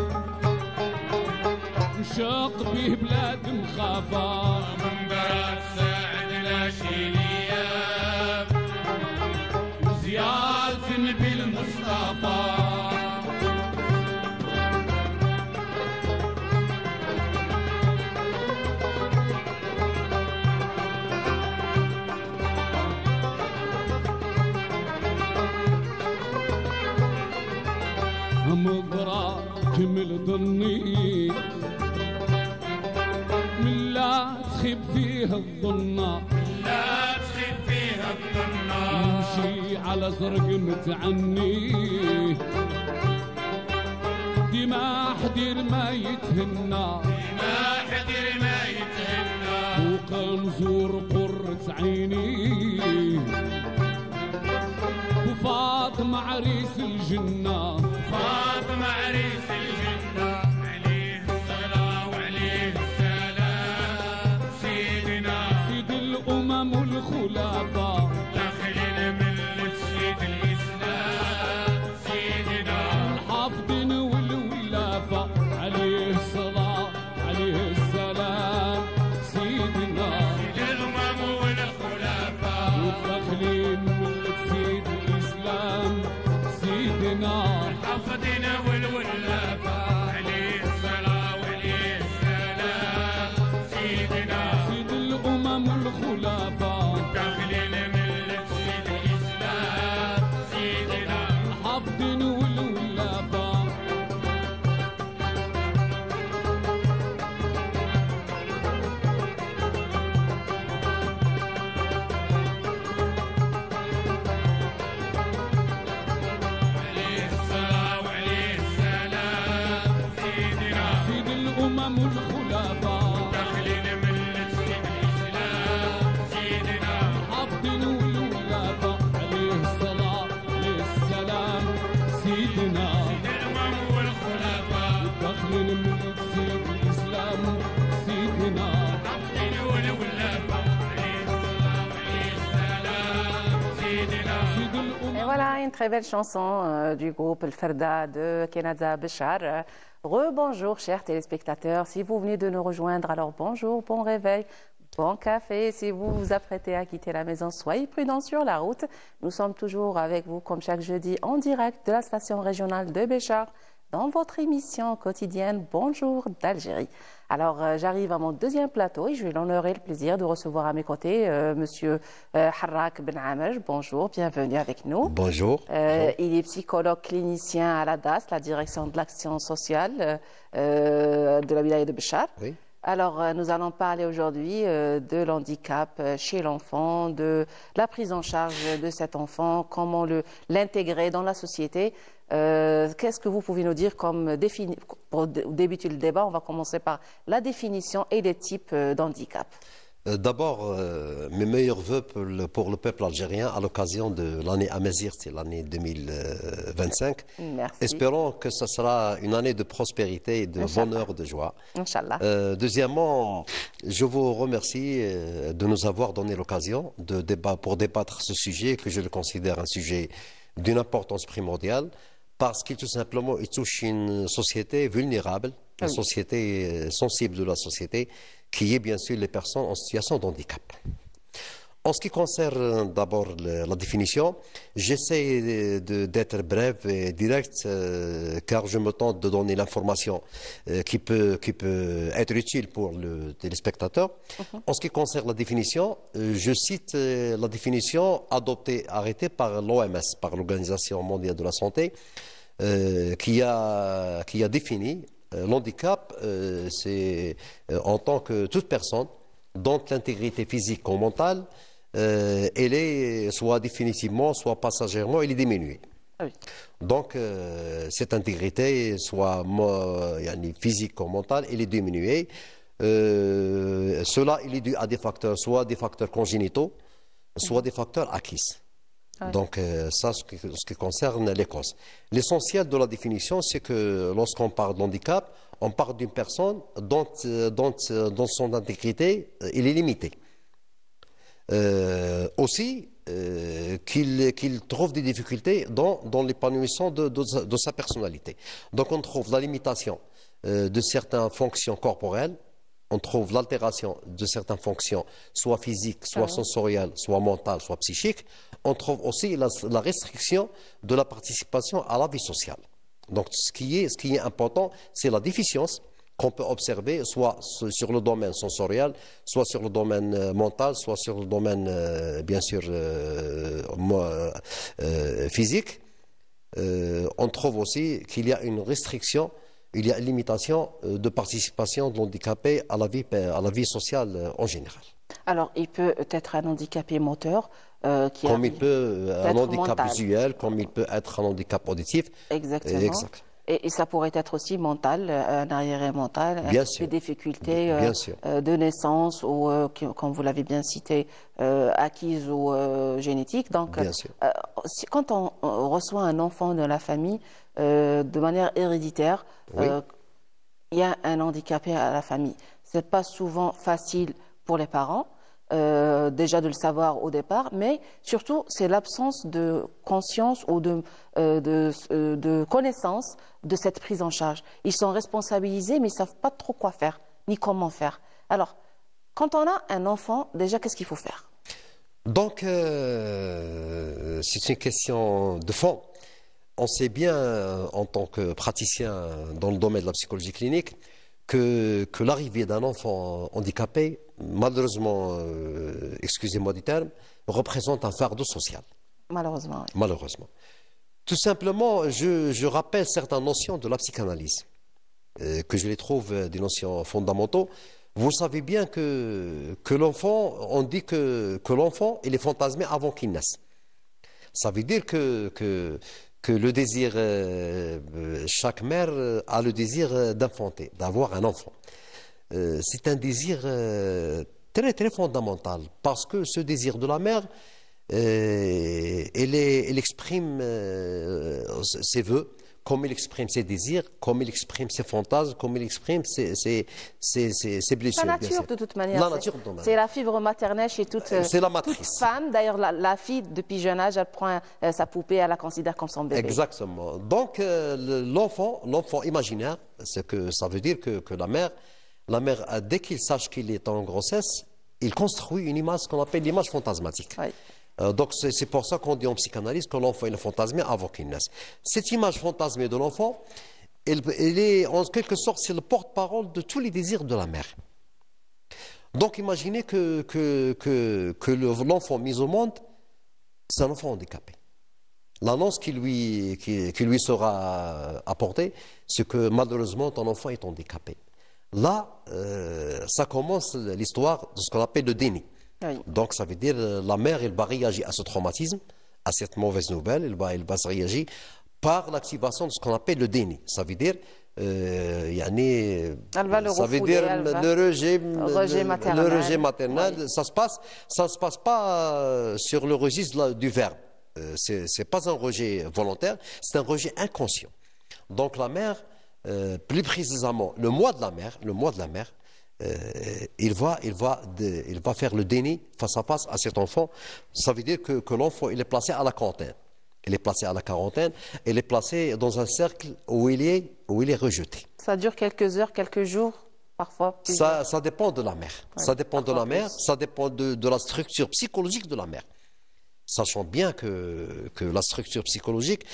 مشاق بيه بلاد مخافة منظرات ساعد العشيرية زيارة النبي المصطفى مقرا كمل ظني من لا تخيب فيها الظنة لا تخيب فيها الظنة نمشي على زرق متعني دماء حدير ما يتهنى ما حدر ما يتهنى وقنزور قرة عيني وفاطمة عريس الجنة فاطمة عريس الجنة عليه الصلاة وعليه السلام سيدنا سيد الأمم والخلفاء داخل ملة سيد الإسلام سيدنا الحافظين والولافة عليه الصلاة عليه السلام سيدنا سيد الأمم والخلفاء وداخلين ملة سيد الإسلام سيدنا حفظنا والولافة عليه الصلاة وعليه السلام سيدنا سيد الأمم والخلفاء داخلين ملة سيد الإسلام سيدنا الحافظين والولافة عليه الصلاة وعليه السلام سيدنا سيد الأمم والخلفاء داخلين ملة سيد الإسلام سيدنا حافظين والولافة عليه الصلاة عليه السلام سيدنا الأمم والخلفاء داخلين من سيد الإسلام سيدنا حفظنا والولافة عليه الصلاة وعليه السلام سيدنا سيد الأمم. Et voilà une très belle chanson du groupe El Ferda de Kenza Béchar. Rebonjour chers téléspectateurs, si vous venez de nous rejoindre, alors bonjour, bon réveil, bon café. Si vous vous apprêtez à quitter la maison, soyez prudents sur la route. Nous sommes toujours avec vous comme chaque jeudi en direct de la station régionale de Béchar dans votre émission quotidienne Bonjour d'Algérie. Alors, j'arrive à mon deuxième plateau et je vais l'honneur et le plaisir de recevoir à mes côtés Monsieur Harrak Ben Amej. Bonjour, bienvenue avec nous. Bonjour. Il est psychologue clinicien à la DAS, la direction de l'action sociale de la wilaya de Béchar. Oui. Alors, nous allons parler aujourd'hui de l'handicap chez l'enfant, de la prise en charge de cet enfant, comment l'intégrer dans la société. Qu'est-ce que vous pouvez nous dire comme définition? Pour débuter le débat, on va commencer par la définition et les types d'handicap. D'abord, mes meilleurs voeux pour le peuple algérien à l'occasion de l'année Amazigh, c'est l'année 2025. Merci. Espérons que ce sera une année de prospérité, et de bonheur, de joie. Inch'Allah. Deuxièmement, je vous remercie de nous avoir donné l'occasion pour débattre ce sujet que je le considère un sujet d'une importance primordiale parce qu'il tout simplement il touche une société vulnérable, une société sensible de la société, qui est bien sûr les personnes en situation de handicap. En ce qui concerne d'abord la définition, j'essaie d'être bref et direct car je me tente de donner l'information qui peut être utile pour le téléspectateur. En ce qui concerne la définition, je cite la définition arrêtée par l'OMS, par l'Organisation mondiale de la santé, qui a défini l'handicap, c'est en tant que toute personne dont l'intégrité physique ou mentale, elle est soit définitivement, soit passagèrement, elle est diminuée. Oui. Donc, cette intégrité, soit physique ou mentale, elle est diminuée. Cela, il est dû à des facteurs, soit des facteurs congénitaux, soit des facteurs acquis. Donc, ça, ce qui concerne les causes. L'essentiel de la définition, c'est que lorsqu'on parle d'handicap, on parle d'une personne dont son intégrité il est limitée. Aussi, qu'il trouve des difficultés dans l'épanouissement de sa personnalité. Donc, on trouve la limitation de certaines fonctions corporelles. On trouve l'altération de certaines fonctions, soit physiques, soit sensorielles, soit mentales, soit psychiques. On trouve aussi la restriction de la participation à la vie sociale. Donc, ce qui est important, c'est la déficience qu'on peut observer, soit sur le domaine sensoriel, soit sur le domaine mental, soit sur le domaine, bien sûr, physique. On trouve aussi qu'il y a une restriction. Il y a une limitation de participation de l'handicapé à la vie sociale en général. Alors, il peut être un handicapé moteur. Comme il peut un handicap mental. visuel, comme il peut être un handicap auditif. Exactement. Exact. Et ça pourrait être aussi mental, un arriéré mental, Bien sûr. des difficultés Bien sûr. de naissance ou, comme vous l'avez bien cité, acquises ou génétiques. Donc, Bien sûr. quand on reçoit un enfant de la famille de manière héréditaire, Oui. il y a un handicapé à la famille. C'est pas souvent facile pour les parents. Déjà de le savoir au départ, mais surtout c'est l'absence de conscience ou de connaissance de cette prise en charge. Ils sont responsabilisés, mais ils ne savent pas trop quoi faire, ni comment faire. Alors, quand on a un enfant, déjà, qu'est-ce qu'il faut faire? Donc, c'est une question de fond. On sait bien, en tant que praticien dans le domaine de la psychologie clinique, que l'arrivée d'un enfant handicapé, malheureusement, excusez-moi du terme, représente un fardeau social. Malheureusement. Oui. Malheureusement. Tout simplement, je rappelle certaines notions de la psychanalyse, que je les trouve des notions fondamentaux. Vous savez bien que l'enfant, on dit que l'enfant, il est fantasmé avant qu'il naisse. Ça veut dire que le désir, chaque mère a le désir d'enfanter, d'avoir un enfant. C'est un désir très très fondamental parce que ce désir de la mère, elle exprime ses vœux, comme il exprime ses désirs, comme il exprime ses fantasmes, comme il exprime ses blessures. La nature, de toute manière. La nature, c'est la fibre maternelle chez toute femme. D'ailleurs, la fille, depuis jeune âge, elle prend sa poupée, elle la considère comme son bébé. Exactement. Donc, l'enfant imaginaire, c'est que ça veut dire que la mère, dès qu'il sache qu'il est en grossesse, il construit une image qu'on appelle l'image fantasmatique. Oui. Donc, c'est pour ça qu'on dit en psychanalyse que l'enfant est fantasmé avant qu'il naisse. Cette image fantasmée de l'enfant, elle est en quelque sorte, c'est le porte-parole de tous les désirs de la mère. Donc, imaginez que l'enfant mis au monde, c'est un enfant handicapé. L'annonce qui lui sera apportée, c'est que malheureusement, ton enfant est handicapé. Là, ça commence l'histoire de ce qu'on appelle le déni. Oui. Donc, ça veut dire la mère, elle va réagir à ce traumatisme, à cette mauvaise nouvelle, elle va se réagir par l'activation de ce qu'on appelle le déni. Ça veut dire, Elle va le ça veut refouler, dire elle va- rejet maternel. le rejet maternel. Oui. Ça se passe pas sur le registre du verbe. C'est pas un rejet volontaire, c'est un rejet inconscient. Donc la mère, plus précisément, le mois de la mère, il va faire le déni face à face à cet enfant. Ça veut dire que l'enfant, il est placé à la quarantaine. Il est placé à la quarantaine, il est placé dans un cercle où il est rejeté. Ça dure quelques heures, quelques jours, parfois plusieurs. Ça dépend de la mère. Ouais, Ça dépend de parfois la mère, plus. ça dépend de la structure psychologique de la mère. Sachant bien que la structure psychologique,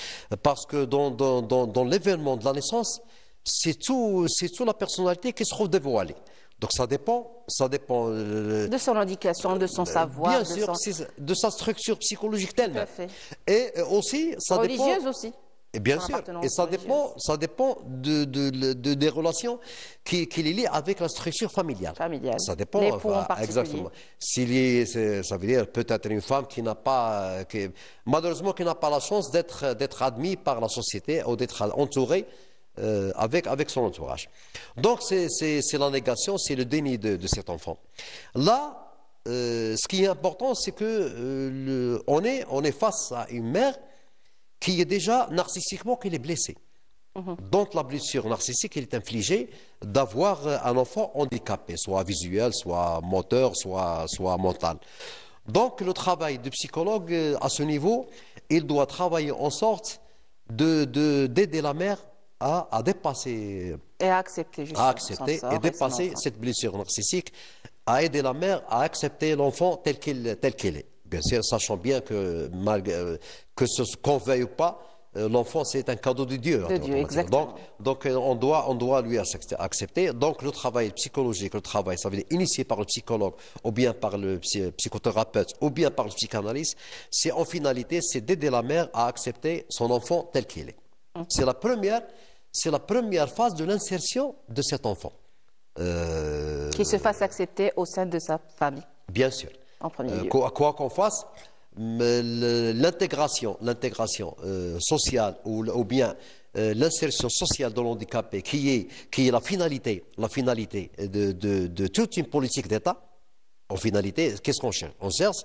parce que dans l'événement de la naissance, c'est tout la personnalité qui se trouve dévoilée. Donc ça dépend De son éducation, de son savoir, bien de sûr, son... de sa structure psychologique Tout à d'elle-même. fait. Et aussi, ça dépend... Religieuse aussi. Et bien Son sûr, appartenance et ça religieuse. dépend des relations qui est liées avec la structure familiale. Familiale. Ça dépend. L'époux en enfin, particulier. exactement. Ça veut dire peut-être une femme qui n'a pas, malheureusement, qui n'a pas la chance d'être admise par la société ou d'être entourée avec son entourage. Donc c'est la négation, c'est le déni de cet enfant. Là, ce qui est important, c'est que on est face à une mère qui est déjà narcissiquement qu'elle est blessée. Donc la blessure narcissique, elle est infligée d'avoir un enfant handicapé, soit visuel, soit moteur, soit mental. Donc le travail du psychologue à ce niveau, il doit travailler en sorte d'aider la mère à dépasser, Et à accepter, justement. à accepter son sort et son dépasser enfant. cette blessure narcissique, à aider la mère à accepter l'enfant tel qu'il est. Bien sûr, sachant bien que malgré qu'on veuille ou pas, l'enfant c'est un cadeau de Dieu. De Dieu, exactement. Donc on doit lui accepter. Donc le travail psychologique, ça veut dire initié par le psychologue ou bien par le psychothérapeute ou bien par le psychanalyste, c'est en finalité c'est d'aider la mère à accepter son enfant tel qu'il est. C'est la première phase de l'insertion de cet enfant. Qu'il se fasse accepter au sein de sa famille, Bien sûr. en premier lieu. Quoi qu'on fasse, mais l'intégration sociale ou bien l'insertion sociale de l'handicapé qui est la finalité de toute une politique d'État. En finalité, qu'est-ce qu'on cherche? On cherche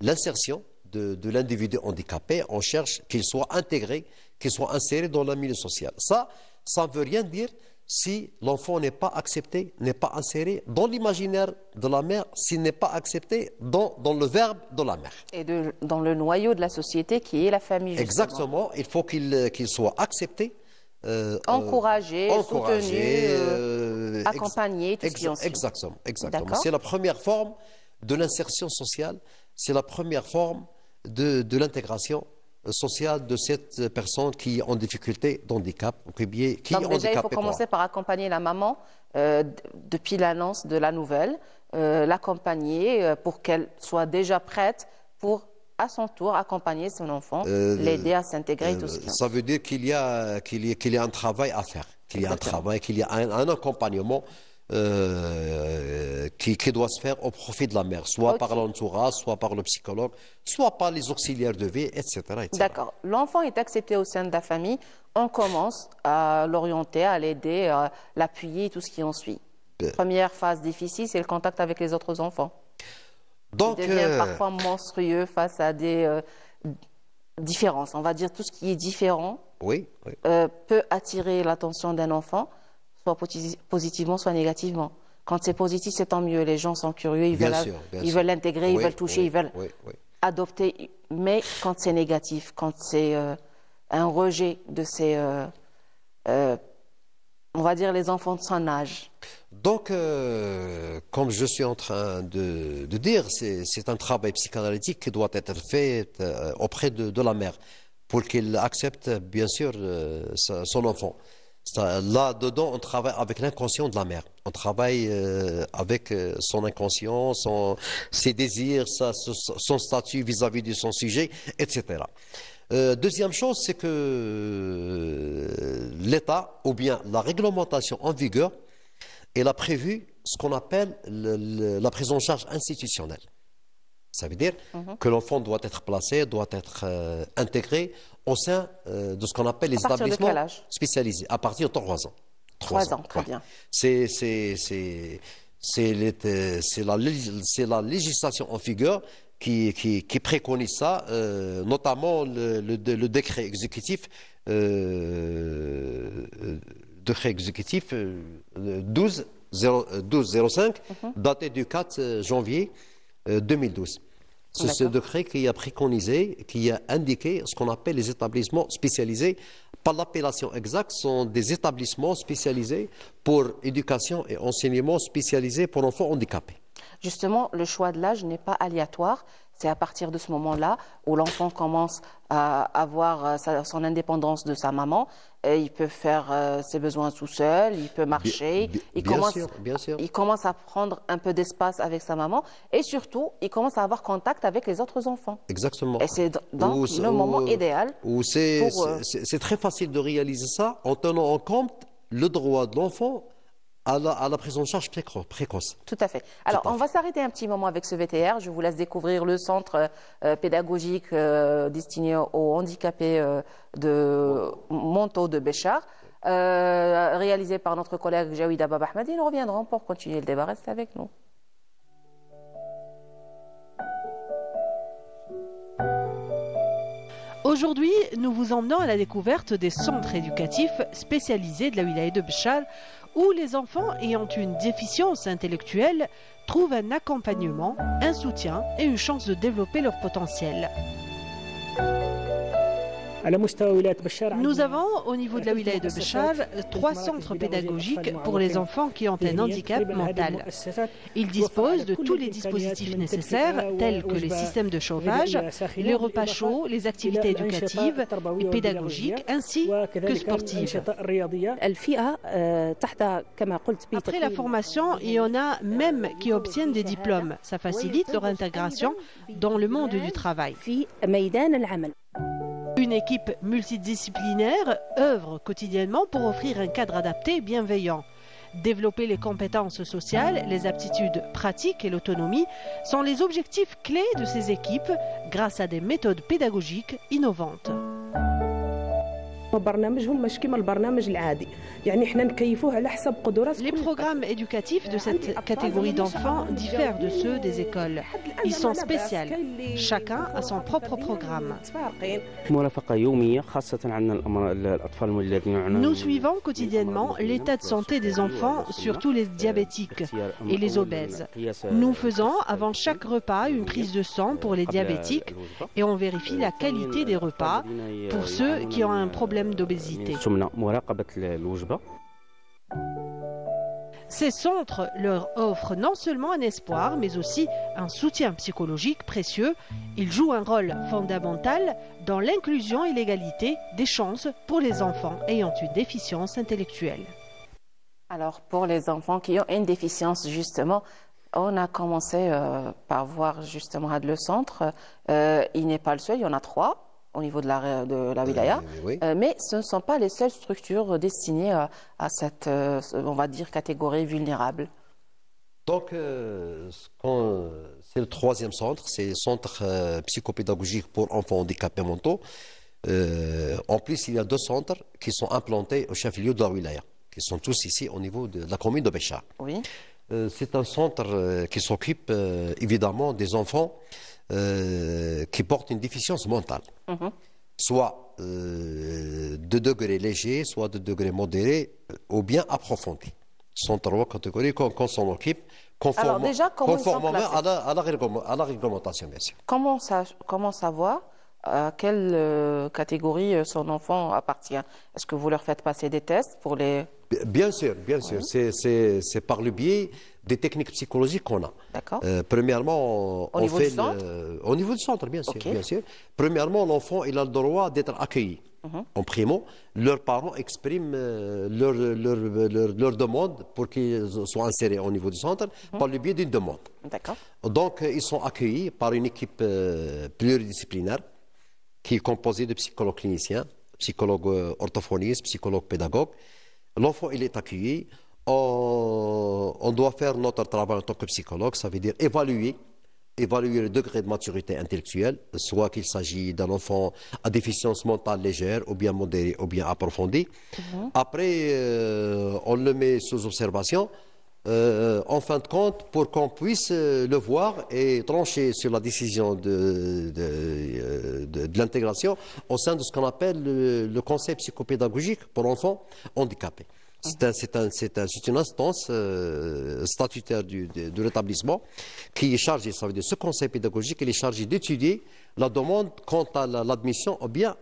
l'insertion de l'individu handicapé, on cherche qu'il soit intégré, qu'il soit inséré dans le milieu social. Ça ne veut rien dire si l'enfant n'est pas accepté, n'est pas inséré dans l'imaginaire de la mère, s'il n'est pas accepté dans le verbe de la mère. Et dans le noyau de la société qui est la famille, justement. Exactement, il faut qu'il soit accepté, Encouragé, encouragé, soutenu, accompagné, tout ce qui en suit. Exactement. D'accord. C'est la première forme de l'insertion sociale, c'est la première forme de l'intégration sociale de cette personne qui est en difficulté d'handicap, qui est Donc déjà, il faut handicapée. commencer par accompagner la maman depuis l'annonce de la nouvelle, l'accompagner pour qu'elle soit déjà prête pour, à son tour, accompagner son enfant, l'aider à s'intégrer et tout ce qui en suit. Ça veut dire qu'il y a un travail à faire, qu'il y a un travail, qu'il y a un accompagnement qui doit se faire au profit de la mère, soit Ok. par l'entourage, soit par le psychologue, soit par les auxiliaires de vie, etc. D'accord. L'enfant est accepté au sein de la famille. On commence à l'orienter, à l'aider, à l'appuyer et tout ce qui en suit. Première phase difficile, c'est le contact avec les autres enfants. Donc, Il devient parfois monstrueux face à des différences. On va dire tout ce qui est différent oui. peut attirer l'attention d'un enfant, soit positivement, soit négativement. Quand c'est positif, c'est tant mieux. Les gens sont curieux, ils Bien veulent sûr, bien ils sûr. veulent l'intégrer, ils Oui, veulent toucher, oui, ils veulent oui. adopter. Mais quand c'est négatif, quand c'est un rejet de ces, on va dire, les enfants de son âge. Donc, comme je suis en train de dire, c'est un travail psychanalytique qui doit être fait auprès de la mère pour qu'elle accepte, bien sûr, son enfant. Là-dedans, on travaille avec l'inconscient de la mère. On travaille avec son inconscient, ses désirs, son statut vis-à-vis de son sujet, etc. Deuxième chose, c'est que l'État, ou bien la réglementation en vigueur, elle a prévu ce qu'on appelle la prise en charge institutionnelle. Ça veut dire que l'enfant doit être placé, doit être intégré au sein de ce qu'on appelle les établissements spécialisés, à partir de 3 ans. 3 ans, très bien. C'est la législation en vigueur qui préconise ça, notamment le décret exécutif 1205, daté du 4 janvier 2012. C'est ce décret qui a préconisé, qui a indiqué ce qu'on appelle les établissements spécialisés. Par l'appellation exacte, sont des établissements spécialisés pour éducation et enseignement spécialisés pour enfants handicapés. Justement, le choix de l'âge n'est pas aléatoire. C'est à partir de ce moment-là où l'enfant commence à avoir son indépendance de sa maman. Et il peut faire ses besoins tout seul, il peut marcher. Bien sûr. Il commence à prendre un peu d'espace avec sa maman. Et surtout, il commence à avoir contact avec les autres enfants. Exactement. Et c'est donc le moment idéal. C'est très facile de réaliser ça en tenant en compte le droit de l'enfant à la prise en charge précoce. Tout à fait. Alors, on va s'arrêter un petit moment avec ce VTR. Je vous laisse découvrir le centre pédagogique destiné aux handicapés mentaux de Béchar, réalisé par notre collègue Jawida Baba Ahmadi. Nous reviendrons pour continuer le débat. Restez avec nous. Aujourd'hui, nous vous emmenons à la découverte des centres éducatifs spécialisés de la wilaya de Béchar, où les enfants ayant une déficience intellectuelle trouvent un accompagnement, un soutien et une chance de développer leur potentiel. Nous avons, au niveau de la wilaya de Béchar, 3 centres pédagogiques pour les enfants qui ont un handicap mental. Ils disposent de tous les dispositifs nécessaires, tels que les systèmes de chauffage, les repas chauds, les activités éducatives et pédagogiques, ainsi que sportives. Après la formation, il y en a même qui obtiennent des diplômes. Ça facilite leur intégration dans le monde du travail. Une équipe multidisciplinaire œuvre quotidiennement pour offrir un cadre adapté et bienveillant. Développer les compétences sociales, les aptitudes pratiques et l'autonomie sont les objectifs clés de ces équipes grâce à des méthodes pédagogiques innovantes. Les programmes éducatifs de cette catégorie d'enfants diffèrent de ceux des écoles. Ils sont spéciaux. Chacun a son propre programme. Nous suivons quotidiennement l'état de santé des enfants, surtout les diabétiques et les obèses. Nous faisons avant chaque repas une prise de sang pour les diabétiques et on vérifie la qualité des repas pour ceux qui ont un problème d'obésité. Ces centres leur offrent non seulement un espoir, mais aussi un soutien psychologique précieux. Ils jouent un rôle fondamental dans l'inclusion et l'égalité des chances pour les enfants ayant une déficience intellectuelle. Alors, pour les enfants qui ont une déficience, justement, on a commencé par voir justement le centre. Il n'est pas le seul, il y en a 3. Au niveau de la wilaya, mais ce ne sont pas les seules structures destinées à cette, on va dire, catégorie vulnérable. Donc, c'est le 3e centre, c'est le centre psychopédagogique pour enfants handicapés mentaux. En plus, il y a 2 centres qui sont implantés au chef-lieu de la wilaya, qui sont tous ici au niveau de la commune de Béchar. Oui. C'est un centre qui s'occupe évidemment des enfants qui portent une déficience mentale, soit de degré léger, soit de degré modéré, ou bien approfondi. Ce sont 3 catégories qu'on s'en occupe, conformément à la réglementation, bien sûr. Comment savoir à quelle catégorie son enfant appartient? Est-ce que vous leur faites passer des tests pour les... Bien sûr. C'est par le biais des techniques psychologiques qu'on a. D'accord. Premièrement, au niveau du centre, bien sûr. Premièrement, l'enfant il a le droit d'être accueilli. En primo, leurs parents expriment leur demande pour qu'ils soient insérés au niveau du centre par le biais d'une demande. D'accord. Donc, ils sont accueillis par une équipe pluridisciplinaire qui est composée de psychologues cliniciens, psychologues orthophonistes, psychologues pédagogues. L'enfant, il est accueilli. on doit faire notre travail en tant que psychologue, ça veut dire évaluer le degré de maturité intellectuelle, soit qu'il s'agit d'un enfant à déficience mentale légère, ou bien modérée, ou bien approfondie. Après, on le met sous observation, en fin de compte, pour qu'on puisse le voir et trancher sur la décision de l'intégration au sein de ce qu'on appelle le conseil psychopédagogique pour enfants handicapés. C'est une instance statutaire de l'établissement qui est chargée, ça veut dire ce conseil pédagogique, il est chargé d'étudier la demande quant à l'admission ou bien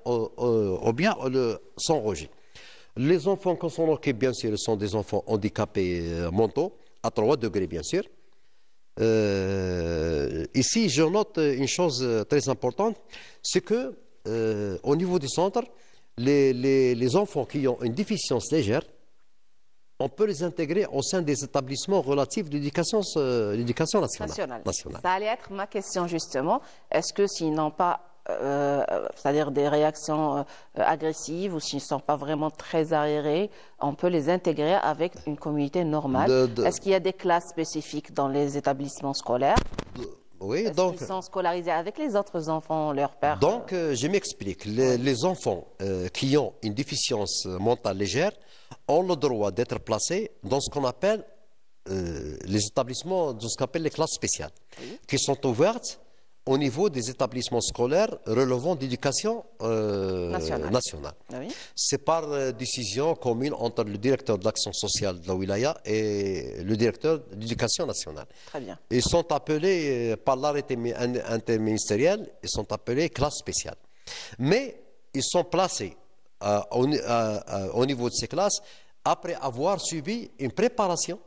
son rejet. Les enfants qu'on s'en occupe, bien sûr, sont des enfants handicapés mentaux, à 3 degrés, bien sûr. Ici, je note une chose très importante, c'est que au niveau du centre, les enfants qui ont une déficience légère, on peut les intégrer au sein des établissements relatifs de l'éducation nationale. Ça allait être ma question justement. Est-ce que s'ils n'ont pas, c'est-à-dire des réactions agressives ou s'ils ne sont pas vraiment très arriérés, on peut les intégrer avec une communauté normale? Est-ce qu'il y a des classes spécifiques dans les établissements scolaires? Oui, donc ils sont scolarisés avec les autres enfants, leurs pères. Donc, je m'explique. Les enfants qui ont une déficience mentale légère ont le droit d'être placés dans ce qu'on appelle les établissements, dans ce qu'on appelle les classes spéciales, qui sont ouvertes au niveau des établissements scolaires relevant d'éducation nationale. Oui. C'est par décision commune entre le directeur de l'action sociale de la wilaya et le directeur de l'éducation nationale. Très bien. Ils sont appelés, par l'arrêté interministériel, ils sont appelés classes spéciales. Mais ils sont placés au niveau de ces classes après avoir subi une préparation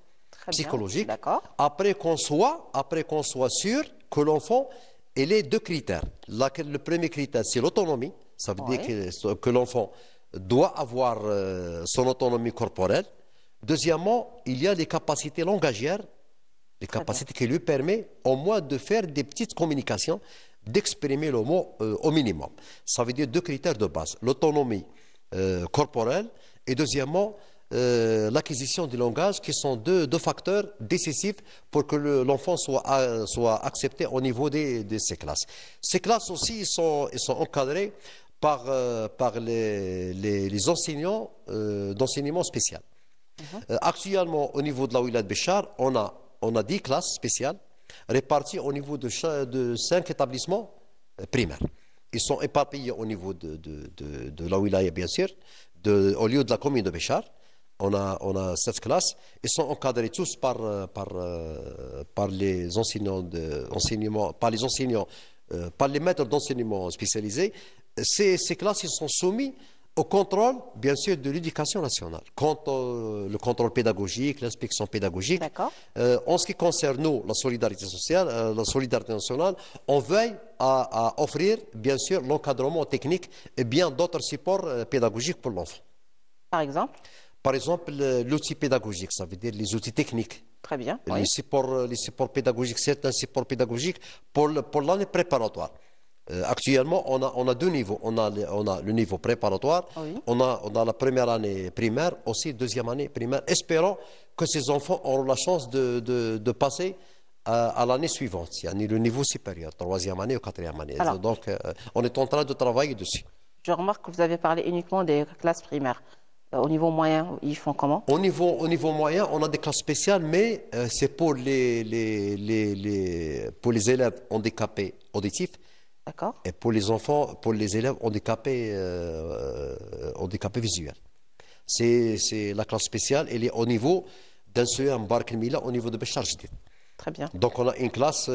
psychologique, après qu'on soit sûr que l'enfant il est 2 critères. Le premier critère, c'est l'autonomie. Ça veut dire que l'enfant doit avoir son autonomie corporelle. Deuxièmement, il y a les capacités langagières, les capacités qui lui permettent au moins de faire des petites communications, d'exprimer le mot au minimum. Ça veut dire 2 critères de base. L'autonomie corporelle et deuxièmement, l'acquisition du langage, qui sont deux facteurs décisifs pour que l'enfant soit accepté au niveau de ces classes. Ces classes aussi ils sont encadrées par les enseignants d'enseignement spécial. Actuellement, au niveau de la wilaya de Béchar, on a 10 classes spéciales réparties au niveau de 5 établissements primaires. Ils sont éparpillés au niveau de la wilaya, bien sûr, au lieu de la commune de Béchar. On a 7 classes. Ils sont encadrés tous par les enseignants par les maîtres d'enseignement spécialisés. Ces classes ils sont soumis au contrôle, bien sûr, de l'éducation nationale. Quant le contrôle pédagogique, l'inspection pédagogique. En ce qui concerne nous, la solidarité sociale, la solidarité nationale, on veille à offrir, bien sûr, l'encadrement technique et bien d'autres supports pédagogiques pour l'enfant. Par exemple, l'outil pédagogique, ça veut dire les outils techniques. Très bien. Les supports pédagogiques, certains supports pédagogiques pour l'année préparatoire. Actuellement, on a 2 niveaux. On a le niveau préparatoire, on a la première année primaire, aussi deuxième année primaire. Espérons que ces enfants auront la chance de passer à l'année suivante, c'est-à-dire le niveau supérieur, 3e année ou 4e année. Alors, donc, on est en train de travailler dessus. Je remarque que vous avez parlé uniquement des classes primaires. Au niveau moyen, ils font comment? Au niveau moyen, on a des classes spéciales, mais c'est pour les élèves handicapés auditifs. D'accord. Et pour les enfants, pour les élèves handicapés visuels. C'est la classe spéciale, elle est au niveau d'un CEM Bark Mila, au niveau de Béchar Jdid. Très bien. Donc on a une classe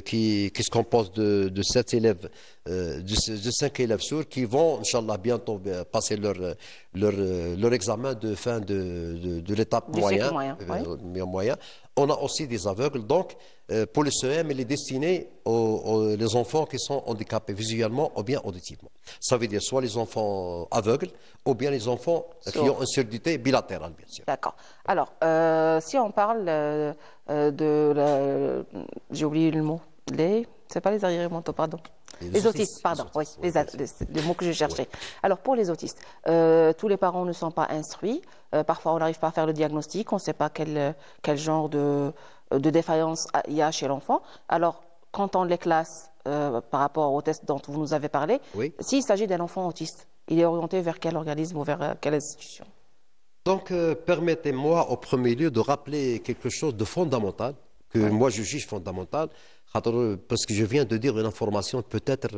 qui se compose de 7 élèves, de 5 élèves sourds qui vont, Inch'Allah, bientôt passer leur examen de fin de l'étape moyen. On a aussi des aveugles. Donc, pour le CEM, il est destiné aux enfants qui sont handicapés visuellement ou bien auditivement. Ça veut dire soit les enfants aveugles ou bien les enfants qui ont une surdité bilatérale, bien sûr. D'accord. Alors, si on parle j'ai oublié le mot. C'est pas les arriérés mentaux, pardon. Les autistes, pardon, oui, le mot que je cherchais. Oui. Alors, pour les autistes, tous les parents ne sont pas instruits. Parfois, on n'arrive pas à faire le diagnostic. On ne sait pas quel genre de défaillance il y a chez l'enfant. Alors, quand on les classe par rapport au test dont vous nous avez parlé, Oui. s'il s'agit d'un enfant autiste, il est orienté vers quel organisme ou vers quelle institution? Donc, permettez-moi au premier lieu de rappeler quelque chose de fondamental, que moi je juge fondamental, parce que je viens de dire une information peut-être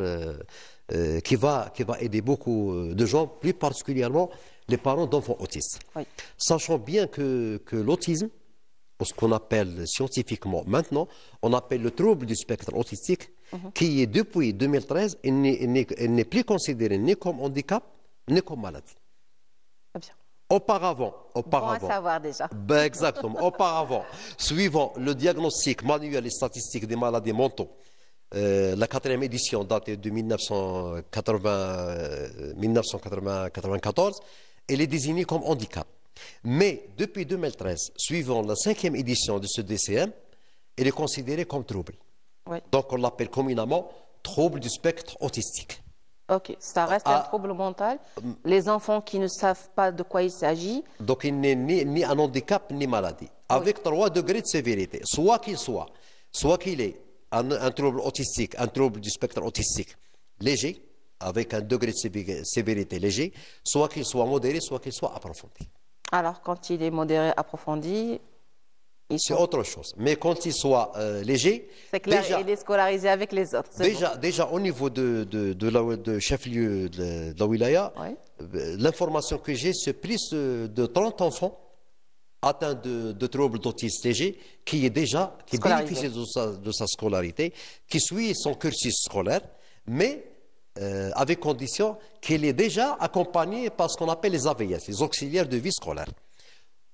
qui va aider beaucoup de gens, plus particulièrement les parents d'enfants autistes. Oui. Sachant bien que l'autisme, ce qu'on appelle scientifiquement maintenant, on appelle le trouble du spectre autistique, qui est depuis 2013, il n'est plus considéré ni comme handicap, ni comme maladie. Très bien. Auparavant, Bon à savoir déjà. ben exactement, auparavant, suivant le diagnostic manuel et statistique des maladies mentaux, la 4e édition datée de 1994, elle est désignée comme handicap. Mais depuis 2013, suivant la 5e édition de ce DCM, elle est considérée comme trouble. Oui. Donc on l'appelle communément trouble du spectre autistique. Ok, ça reste un trouble mental. Les enfants qui ne savent pas de quoi il s'agit. Donc il n'est ni un handicap ni maladie. Avec 3 degrés de sévérité. Soit qu'il ait un trouble autistique, un trouble du spectre autistique léger, avec un degré de sévérité léger, soit qu'il soit modéré, soit qu'il soit approfondi. Alors, quand il est modéré, approfondi, c'est autre chose. Mais quand il soit léger, c'est clair, il est scolarisé avec les autres. Déjà au niveau de chef-lieu de la wilaya, l'information que j'ai, c'est plus de 30 enfants atteints de troubles d'autisme léger qui bénéficie de sa scolarité, qui suit son cursus scolaire, mais avec condition qu'il est déjà accompagné par ce qu'on appelle les AVS, les auxiliaires de vie scolaire.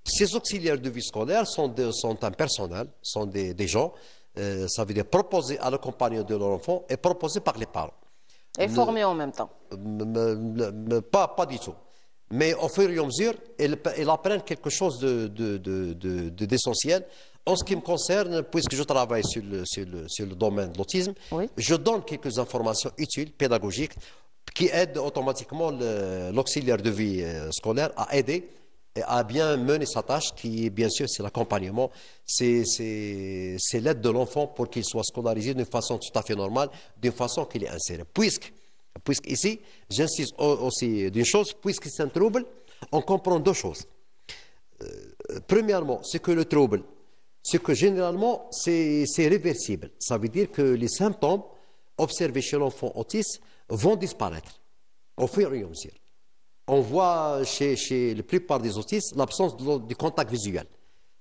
Ces auxiliaires de vie scolaire sont un personnel, sont des gens, ça veut dire proposés à l'accompagnement de leur enfant et proposés par les parents. Et formés en même temps? Pas du tout. Mais au fur et à mesure, ils apprennent quelque chose d'essentiel. En ce qui me concerne, puisque je travaille sur le domaine de l'autisme, je donne quelques informations utiles, pédagogiques, qui aident automatiquement l'auxiliaire de vie scolaire à aider et à bien mener sa tâche, qui, bien sûr, c'est l'accompagnement, c'est l'aide de l'enfant pour qu'il soit scolarisé d'une façon tout à fait normale, d'une façon qu'il est inséré. Puisque ici, j'insiste aussi d'une chose, puisque c'est un trouble, on comprend 2 choses. Premièrement, c'est que le trouble, c'est que généralement, c'est réversible. Ça veut dire que les symptômes observés chez l'enfant autiste vont disparaître au fur et à mesure. On voit chez la plupart des autistes l'absence du contact visuel.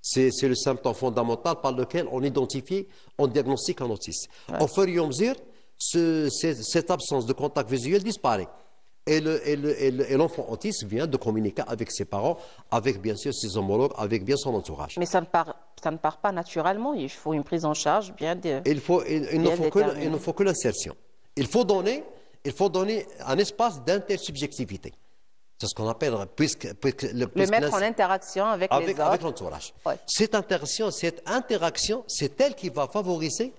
C'est le symptôme fondamental par lequel on identifie, on diagnostique un autiste. Au fur et à mesure, cette absence de contact visuel disparaît. Et l'enfant autiste vient de communiquer avec ses parents, avec bien sûr ses homologues, avec bien son entourage. Mais ça ne part pas naturellement, il faut une prise en charge bien il ne faut que l'insertion. Il faut donner un espace d'intersubjectivité. C'est ce qu'on appelle, puisque le mettre en interaction avec les autres. Avec l'entourage. Cette interaction, c'est elle qui va favoriser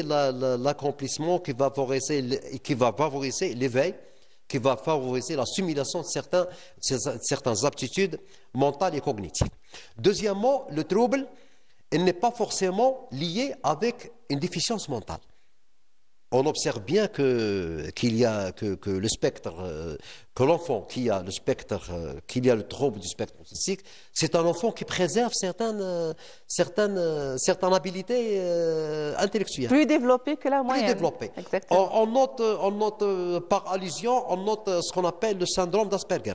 l'accomplissement, qui va favoriser l'éveil, qui va favoriser la simulation de certaines aptitudes mentales et cognitives. Deuxièmement, le trouble, il n'est pas forcément lié avec une déficience mentale. On observe bien que le spectre, que l'enfant qui a le trouble du spectre autistique, c'est un enfant qui préserve certaines habilités intellectuelles. Plus développées que la moyenne. Plus développées. On note par allusion, on note ce qu'on appelle le syndrome d'Asperger,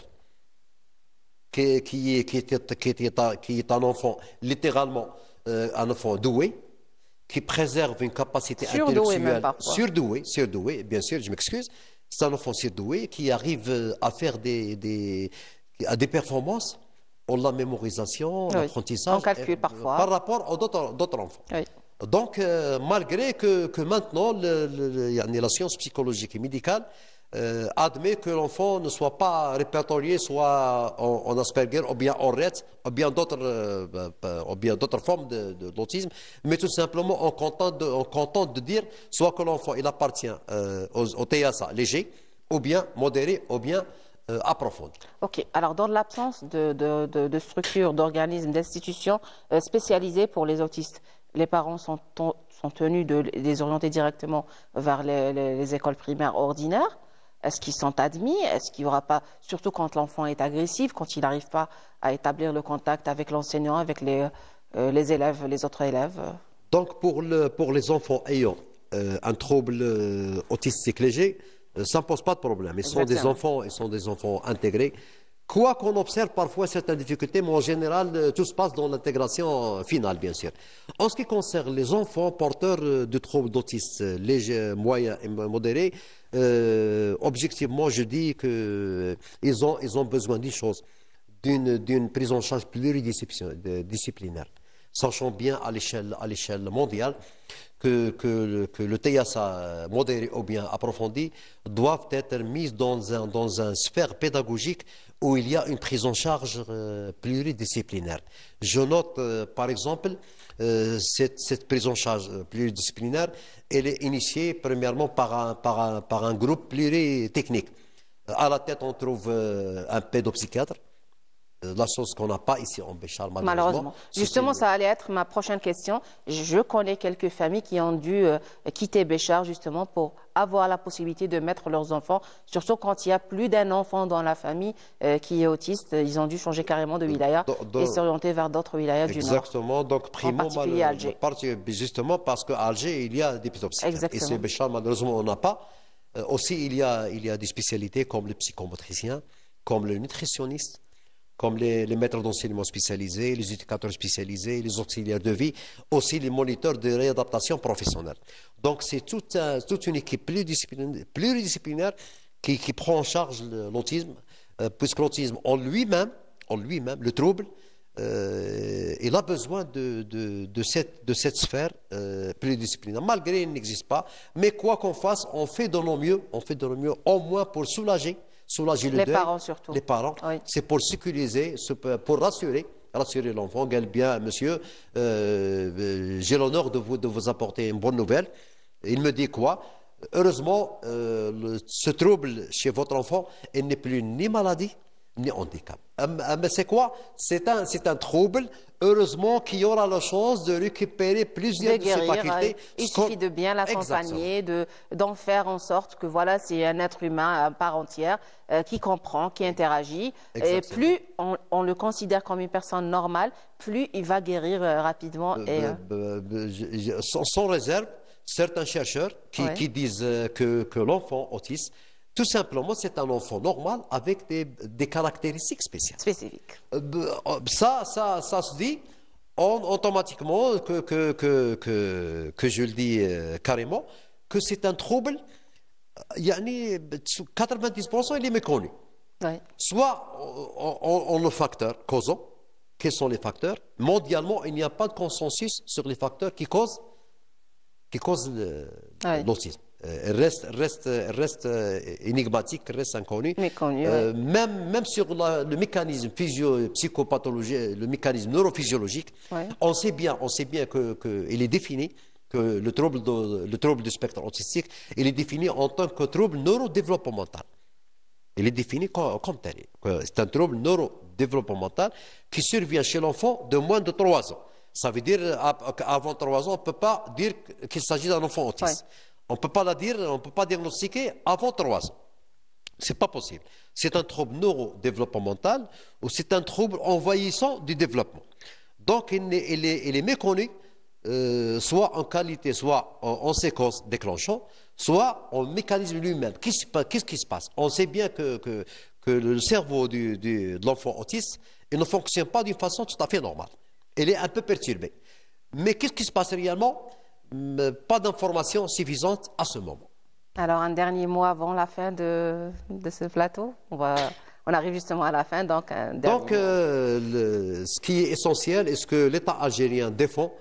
qui est un enfant, littéralement, un enfant doué, qui préserve une capacité intellectuelle surdouée, bien sûr, je m'excuse, c'est un enfant surdoué qui arrive à faire des performances en la mémorisation, l'apprentissage, en calcul parfois, par rapport aux d'autres enfants. Donc, malgré que maintenant, la science psychologique et médicale admet que l'enfant ne soit pas répertorié soit en Asperger ou bien en Rett ou bien d'autres formes d'autisme, mais tout simplement on contente de dire soit que l'enfant il appartient au TSA léger ou bien modéré ou bien approfondi. Ok, alors dans l'absence de structures, d'organismes, d'institutions spécialisées pour les autistes, les parents sont tenus de les orienter directement vers les écoles primaires ordinaires. Est-ce qu'ils sont admis? Est-ce qu'il n'y aura pas, surtout quand l'enfant est agressif, quand il n'arrive pas à établir le contact avec l'enseignant, avec les élèves, les autres élèves? Donc pour les enfants ayant un trouble autistique léger, ça ne pose pas de problème. Ils sont des enfants intégrés. Quoi qu'on observe parfois certaines difficultés, mais en général, tout se passe dans l'intégration finale, bien sûr. En ce qui concerne les enfants porteurs de troubles d'autisme légers, moyens et modérés, objectivement, je dis qu'ils ont besoin d'une chose, d'une prise en charge pluridisciplinaire. Sachant bien à l'échelle mondiale que le TSA modéré ou bien approfondi doivent être mis dans un sphère pédagogique où il y a une prise en charge pluridisciplinaire. Je note par exemple cette prise en charge pluridisciplinaire, elle est initiée premièrement par un groupe pluritechnique. À la tête on trouve un pédopsychiatre. La chose qu'on n'a pas ici en Béchar, malheureusement. Justement, ça allait être ma prochaine question. Je connais quelques familles qui ont dû quitter Béchar justement pour avoir la possibilité de mettre leurs enfants, surtout quand il y a plus d'un enfant dans la famille qui est autiste. Ils ont dû changer carrément de wilaya et s'orienter vers d'autres wilayas du Nord. Exactement. Donc, primo, en particulier Alger. Justement parce qu'à Alger, il y a des pédopsychiatres. Ici, à Béchar, malheureusement, on n'a pas. Aussi, il y a des spécialités comme le psychomotricien, comme le nutritionniste, comme les maîtres d'enseignement spécialisés, les éducateurs spécialisés, les auxiliaires de vie, aussi les moniteurs de réadaptation professionnelle. Donc c'est toute une équipe pluridisciplinaire qui prend en charge l'autisme, puisque l'autisme en lui-même, le trouble, il a besoin de cette sphère pluridisciplinaire. Malgré qu'il n'existe pas, mais quoi qu'on fasse, on fait de nos mieux, au moins pour soulager le deuil, parents surtout. Les parents, oui. C'est pour sécuriser, pour rassurer l'enfant. Bien, monsieur, j'ai l'honneur de vous apporter une bonne nouvelle. Il me dit quoi? Heureusement, ce trouble chez votre enfant, il n'est plus ni maladie, ni handicap. Mais c'est quoi? C'est un trouble. Heureusement qu'il y aura la chance de récupérer plusieurs de ses facultés. Il suffit de bien l'accompagner, d'en faire en sorte que voilà, c'est un être humain à part entière qui comprend, qui interagit. Exactement. Et plus on le considère comme une personne normale, plus il va guérir rapidement. Sans réserve, certains chercheurs qui disent que l'enfant autiste, tout simplement, c'est un enfant normal avec des caractéristiques spécifiques. Ça se dit automatiquement que je le dis carrément, que c'est un trouble, 90% il est méconnu. Ouais. Soit on le facteur causant. Quels sont les facteurs? Mondialement, il n'y a pas de consensus sur les facteurs qui causent l'autisme. Reste énigmatique, reste inconnu. Même sur le mécanisme psychopathologique, le mécanisme neurophysiologique, on sait bien qu'il est défini que le trouble du spectre autistique, il est défini en tant que trouble neurodéveloppemental. Il est défini comme tel. C'est un trouble neurodéveloppemental qui survient chez l'enfant de moins de 3 ans. Ça veut dire qu'avant 3 ans, on ne peut pas dire qu'il s'agit d'un enfant autiste. On ne peut pas diagnostiquer avant 3 ans. Ce n'est pas possible. C'est un trouble neurodéveloppemental ou c'est un trouble envahissant du développement. Donc, il est méconnu, soit en qualité, soit en séquence déclenchant, soit en mécanisme lui-même. Qu'est-ce qui se passe? On sait bien que le cerveau de l'enfant autiste il ne fonctionne pas d'une façon tout à fait normale. Il est un peu perturbé. Mais qu'est-ce qui se passe réellement? Pas d'informations suffisantes à ce moment. Alors, un dernier mot avant la fin de ce plateau. On arrive justement à la fin. Donc, ce qui est essentiel et ce que l'État algérien défend,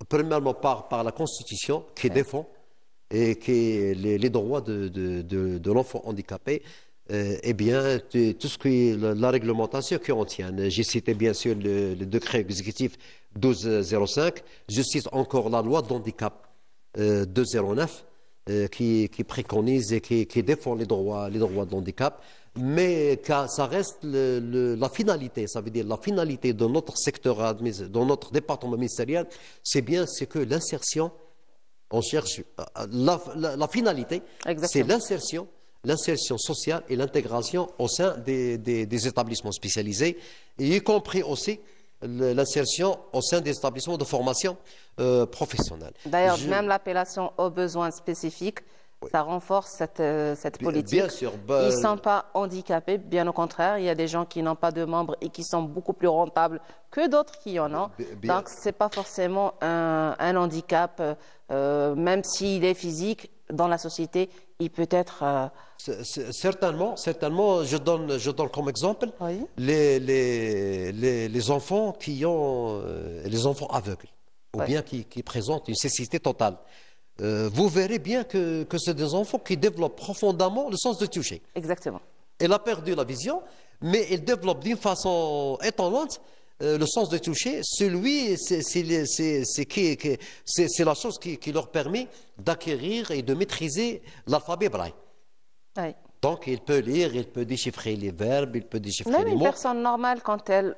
premièrement par la Constitution qui défend et que les droits de l'enfant handicapé, eh bien, tout ce qui est la réglementation qui en tient. J'ai cité bien sûr le décret exécutif 1205, je cite encore la loi d'handicap 209 qui préconise et qui défend les droits de l'handicap. Mais ça reste la finalité, ça veut dire la finalité de notre secteur, de notre département ministériel, c'est que l'insertion, on cherche la finalité, c'est l'insertion sociale et l'intégration au sein des établissements spécialisés, y compris aussi l'insertion au sein des établissements de formation professionnelle. D'ailleurs, même l'appellation aux besoins spécifiques, ça renforce cette politique. Bien sûr. Ils ne sont pas handicapés, bien au contraire. Il y a des gens qui n'ont pas de membres et qui sont beaucoup plus rentables que d'autres qui en ont. Donc, ce n'est pas forcément un handicap, même s'il est physique, dans la société, il peut être... Certainement, je donne comme exemple les enfants les enfants aveugles, ou bien qui présentent une cécité totale. Vous verrez bien que c'est des enfants qui développent profondément le sens de toucher. Exactement. Elle a perdu la vision, mais elle développe d'une façon étonnante le sens de toucher. C'est la chose qui leur permet d'acquérir et de maîtriser l'alphabet braille. Oui. Donc, il peut lire, il peut déchiffrer les verbes, il peut déchiffrer les mots. Même une personne normale, quand elle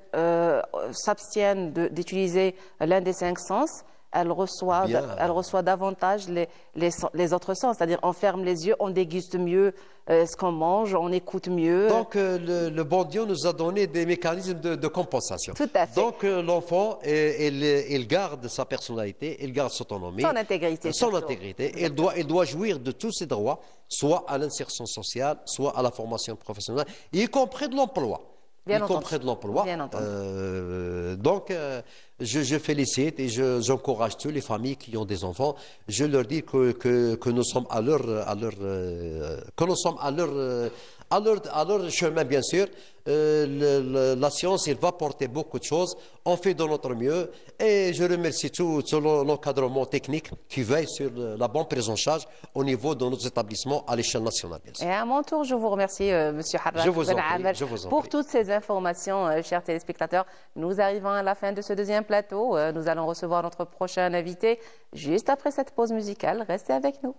s'abstient d'utiliser l'un des 5 sens, elle reçoit davantage les autres sens. C'est-à-dire, on ferme les yeux, on déguste mieux ce qu'on mange, on écoute mieux. Donc, le bon Dieu nous a donné des mécanismes de compensation. Tout à fait. Donc, l'enfant, il garde sa personnalité, il garde son autonomie. Son intégrité. Il doit jouir de tous ses droits, soit à l'insertion sociale, soit à la formation professionnelle, y compris de l'emploi. Bien y compris de l'emploi. Donc, je félicite et j'encourage toutes les familles qui ont des enfants. Je leur dis que nous sommes à leur chemin, bien sûr. La science, elle va porter beaucoup de choses. On fait de notre mieux. Et je remercie tout l'encadrement technique qui veille sur la bonne prise en charge au niveau de nos établissements à l'échelle nationale. Bien sûr. Et à mon tour, je vous remercie, M. Harrak pour toutes ces informations, chers téléspectateurs. Nous arrivons à la fin de ce deuxième plateau. Nous allons recevoir notre prochain invité juste après cette pause musicale. Restez avec nous.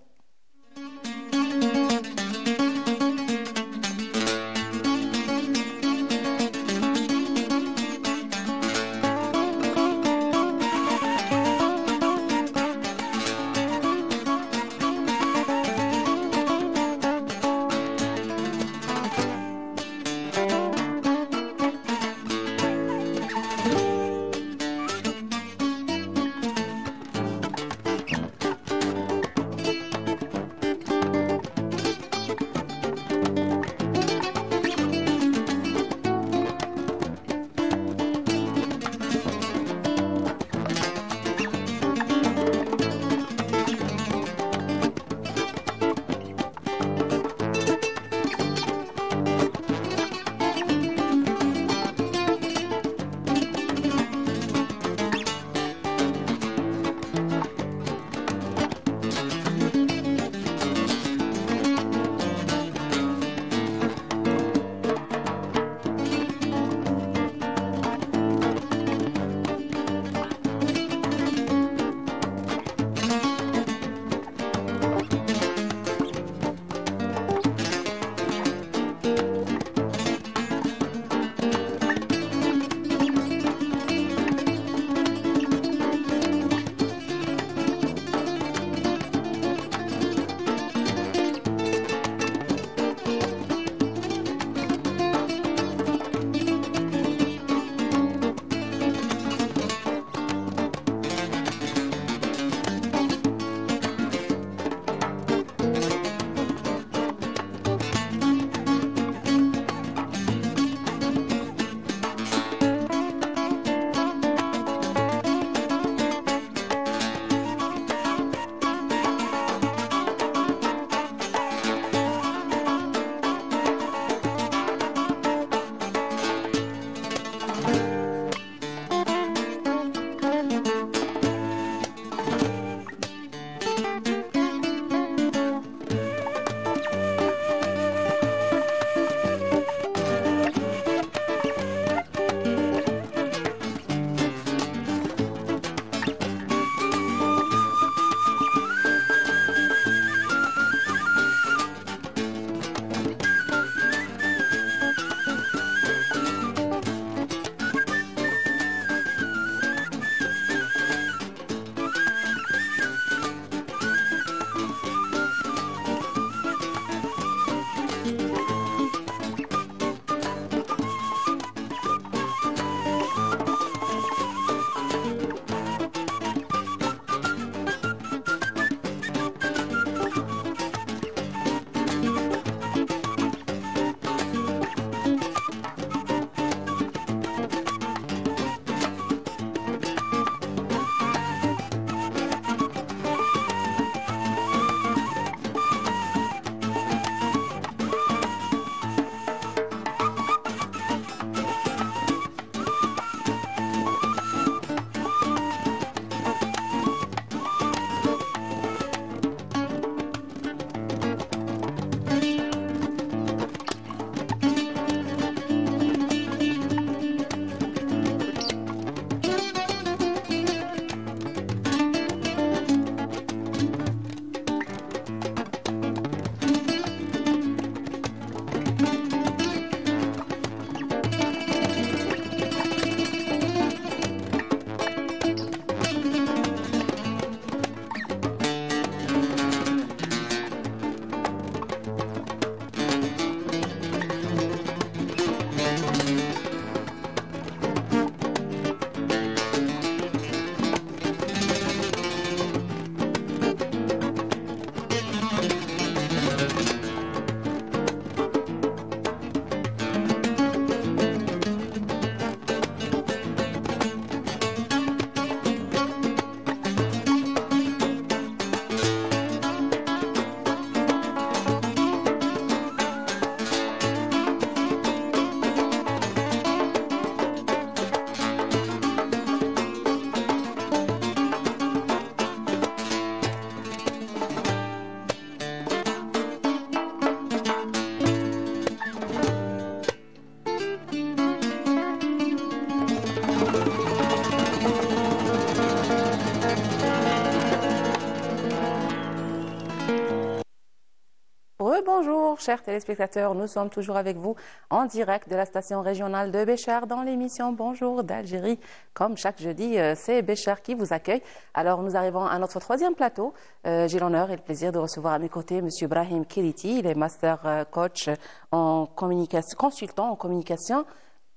Bonjour chers téléspectateurs, nous sommes toujours avec vous en direct de la station régionale de Béchar dans l'émission Bonjour d'Algérie. Comme chaque jeudi, c'est Béchar qui vous accueille. Alors nous arrivons à notre troisième plateau. J'ai l'honneur et le plaisir de recevoir à mes côtés M. Brahim Kiriti, il est master coach en communication, consultant en communication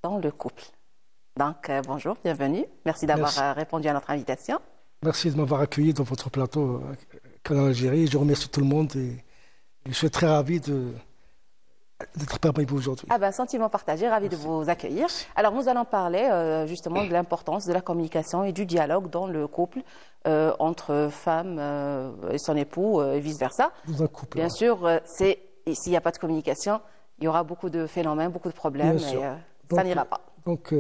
dans le couple. Donc bonjour, bienvenue. Merci d'avoir répondu à notre invitation. Merci de m'avoir accueilli dans votre plateau Canal Algérie. Je remercie tout le monde et je suis très ravi d'être parmi vous aujourd'hui. Ah ben, sentiment partagé, ravi de vous accueillir. Alors, nous allons parler justement de l'importance de la communication et du dialogue dans le couple entre femme et son époux et vice-versa. Dans un couple. Bien sûr, s'il n'y a pas de communication, il y aura beaucoup de phénomènes, beaucoup de problèmes et ça n'ira pas. Donc,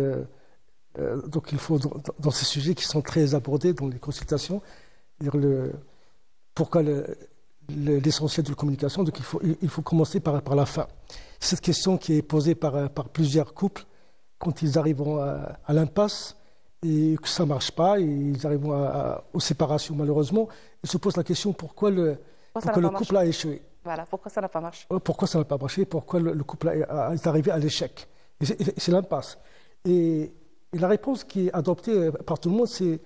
il faut, dans ces sujets qui sont très abordés dans les consultations, dire pourquoi l'essentiel de la communication, donc il faut commencer par la fin. Cette question qui est posée par plusieurs couples quand ils arrivent à l'impasse et que ça ne marche pas, et ils arrivent aux séparations malheureusement, ils se posent la question pourquoi le couple a échoué. Voilà, pourquoi ça n'a pas marché. Pourquoi ça n'a pas marché, pourquoi le couple est arrivé à l'échec. C'est l'impasse. Et la réponse qui est adoptée par tout le monde, c'est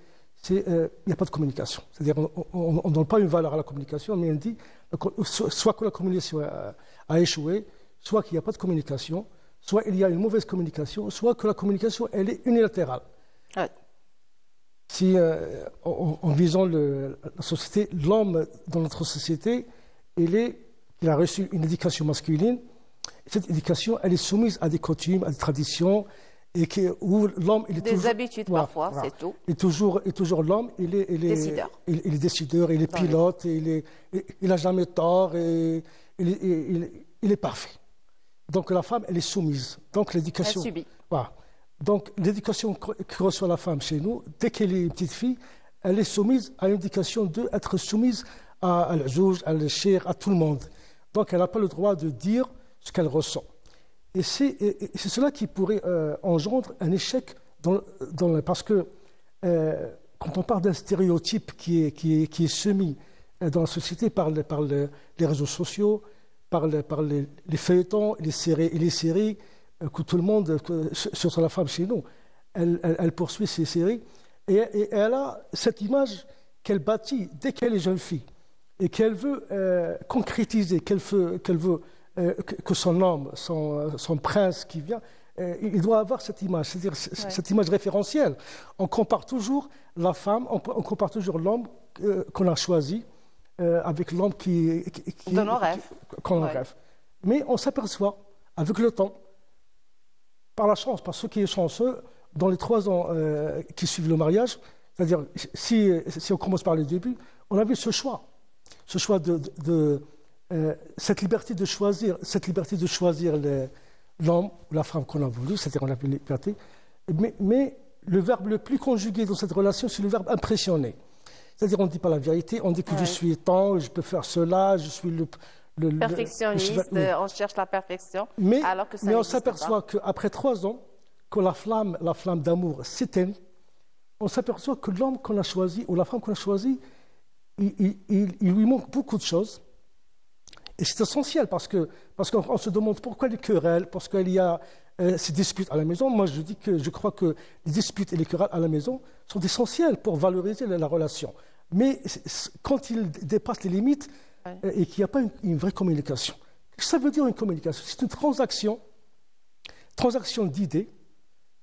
il n'y a pas de communication. C'est-à-dire on ne donne pas une valeur à la communication, mais on dit soit que la communication a échoué, soit qu'il n'y a pas de communication, soit il y a une mauvaise communication, soit que la communication elle est unilatérale. Ouais. Si en visant la société, l'homme dans notre société, il a reçu une éducation masculine. Cette éducation, elle est soumise à des coutumes, à des traditions. Et où l'homme, il est des habitudes parfois, c'est tout. Et toujours l'homme, il est décideur. Il est décideur, il est pilote, il n'a jamais tort, et il est parfait. Donc la femme, elle est soumise. Donc l'éducation. Elle subit. Voilà. Donc l'éducation que reçoit la femme chez nous, dès qu'elle est une petite fille, elle est soumise à l'éducation d'être soumise à l'zouj, à l'chir, à tout le monde. Donc elle n'a pas le droit de dire ce qu'elle ressent. Et c'est cela qui pourrait engendre un échec parce que quand on parle d'un stéréotype qui est semé dans la société par les réseaux sociaux, par les feuilletons, les séries, que tout le monde, surtout la femme chez nous, elle poursuit ces séries et elle a cette image qu'elle bâtit dès qu'elle est jeune fille et qu'elle veut concrétiser, qu'elle veut que son homme, son prince qui vient, il doit avoir cette image, c'est-à-dire cette image référentielle. On compare toujours la femme, on compare toujours l'homme qu'on a choisi avec l'homme qu'on rêve. Mais on s'aperçoit, avec le temps, par la chance, par ceux qui sont chanceux, dans les 3 ans qui suivent le mariage, c'est-à-dire si on commence par le début, on a vu ce choix de cette liberté de choisir l'homme ou la femme qu'on a voulu, c'est-à-dire on a vu liberté, mais le verbe le plus conjugué dans cette relation, c'est le verbe impressionner. C'est-à-dire on ne dit pas la vérité, on dit que je suis temps, je peux faire cela, je suis le perfectionniste, on cherche la perfection. Mais on s'aperçoit qu'après 3 ans, quand la flamme d'amour s'éteint, on s'aperçoit que l'homme qu'on a choisi ou la femme qu'on a choisi, il lui manque beaucoup de choses. Et c'est essentiel parce qu'on se demande pourquoi les querelles, parce qu'il y a ces disputes à la maison. Moi, je crois que les disputes et les querelles à la maison sont essentielles pour valoriser la relation. Mais quand ils dépassent les limites et qu'il n'y a pas une vraie communication. Qu'est-ce que ça veut dire une communication? C'est une transaction d'idées,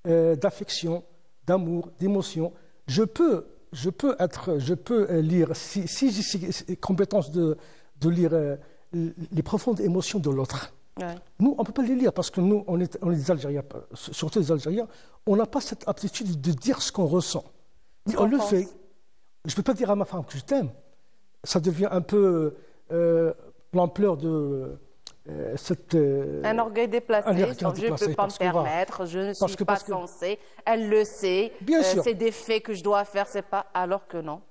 d'affection, d'amour, d'émotion. Je peux lire, si j'ai ces compétences de lire les profondes émotions de l'autre. Ouais. Nous, on ne peut pas les lire parce que nous, on est des Algériens, surtout les Algériens, on n'a pas cette aptitude de dire ce qu'on ressent. On le fait. Je ne peux pas dire à ma femme que je t'aime. Ça devient un peu l'ampleur de cette... un orgueil déplacé. Je ne peux pas me permettre, je ne suis pas censée. Elle le sait. C'est des faits que je dois faire, c'est pas... Alors que non.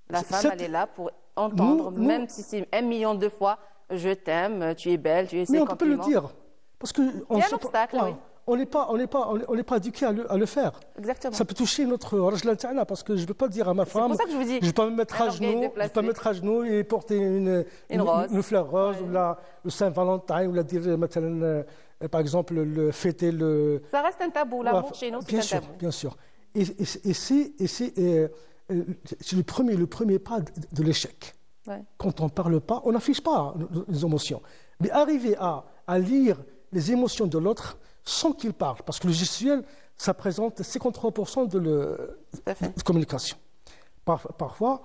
La femme, elle est là pour entendre, même si c'est 1 million de fois, je t'aime, tu es belle, tu es... Mais on peut le dire. Parce que il y a un obstacle, oui. on n'est pas éduqué à le faire. Exactement. Ça peut toucher notre rajla ta'ala, parce que je ne peux pas dire à ma femme, pour ça que je vous dis, je ne vais pas me mettre à genoux et porter une fleur rose, ou le Saint-Valentin, ou la dire, par exemple, fêter le... Ça reste un tabou, l'amour chez nous, c'est un tabou. Bien sûr. Et c'est le premier pas de l'échec. Ouais. Quand on ne parle pas, on n'affiche pas les émotions. Mais arriver à lire les émotions de l'autre sans qu'il parle, parce que le gestuel, ça présente 53% de communication. Parfois,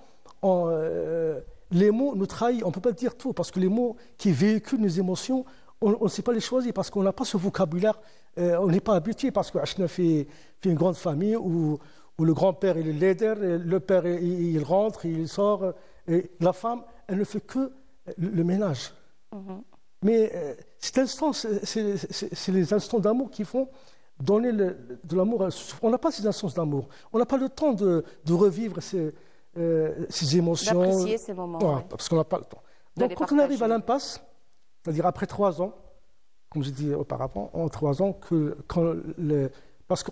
les mots nous trahissent, on ne peut pas dire tout, parce que les mots qui véhiculent nos émotions, on ne sait pas les choisir, parce qu'on n'a pas ce vocabulaire, on n'est pas habitué, parce que Hachna fait une grande famille où le grand-père il est leader, le père il rentre, il sort, et la femme, elle ne fait que le ménage. Mais cet instant, c'est les instants d'amour qui font donner de l'amour. On n'a pas ces instants d'amour. On n'a pas le temps de revivre ces émotions. D'apprécier ces moments. Ouais, parce qu'on n'a pas le temps. Donc, quand on arrive à l'impasse, c'est-à-dire après 3 ans, comme j'ai dit auparavant, en 3 ans, parce que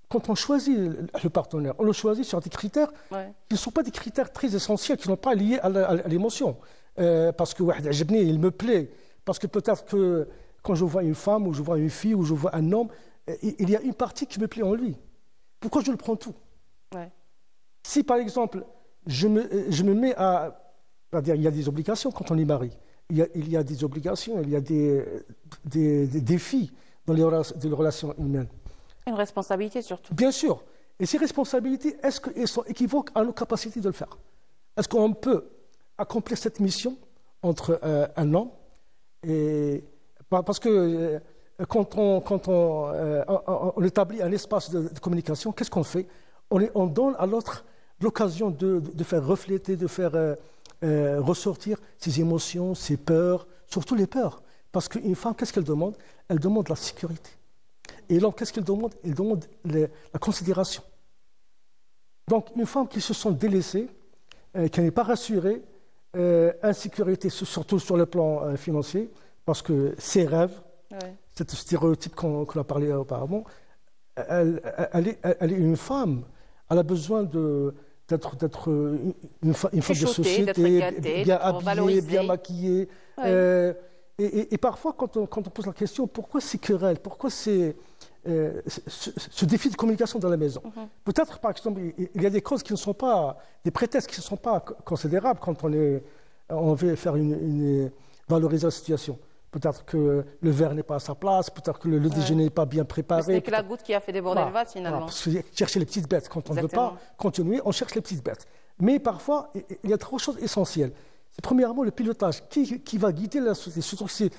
quand on choisit le partenaire, on le choisit sur des critères qui ne sont pas des critères très essentiels, qui ne sont pas liés à l'émotion. Parce que il me plaît. Parce que peut-être que quand je vois une femme, ou je vois une fille, ou je vois un homme, il y a une partie qui me plaît en lui. Pourquoi je le prends tout? Si par exemple, je me mets à... C'est-à-dire, il y a des obligations quand on est marié. Il y a des obligations, il y a des défis dans les relations humaines. Une responsabilité surtout. Bien sûr. Et ces responsabilités, est-ce qu'elles sont équivoques à nos capacités de le faire? Est-ce qu'on peut accomplir cette mission entre un homme et... Parce que quand on établit un espace de communication, qu'est-ce qu'on fait? On donne à l'autre l'occasion de faire refléter, de faire ressortir ses émotions, ses peurs, surtout les peurs. Parce qu'une femme, qu'est-ce qu'elle demande? Elle demande la sécurité. Et l'homme, qu'est-ce qu'il demande? Il demande la considération. Donc, une femme qui se sent délaissée, qui n'est pas rassurée, insécurité, surtout sur le plan financier, parce que ses rêves, c'est un stéréotype qu'on a parlé auparavant, elle est une femme, elle a besoin d'être une femme de société, gâtée, bien habillée, bien maquillée. Et parfois, quand on pose la question, pourquoi ces querelles, pourquoi ce défi de communication dans la maison? Peut-être, par exemple, il y a des causes qui ne sont pas, des prétextes qui ne sont pas considérables quand on veut faire valoriser la situation. Peut-être que le verre n'est pas à sa place, peut-être que le déjeuner n'est pas bien préparé. C'est que la goutte qui a fait déborder le vase, finalement. Parce que chercher les petites bêtes. Quand on ne veut pas continuer, on cherche les petites bêtes. Mais parfois, il y a 3 choses essentielles. C'est premièrement le pilotage. Qui va guider la société? Surtout si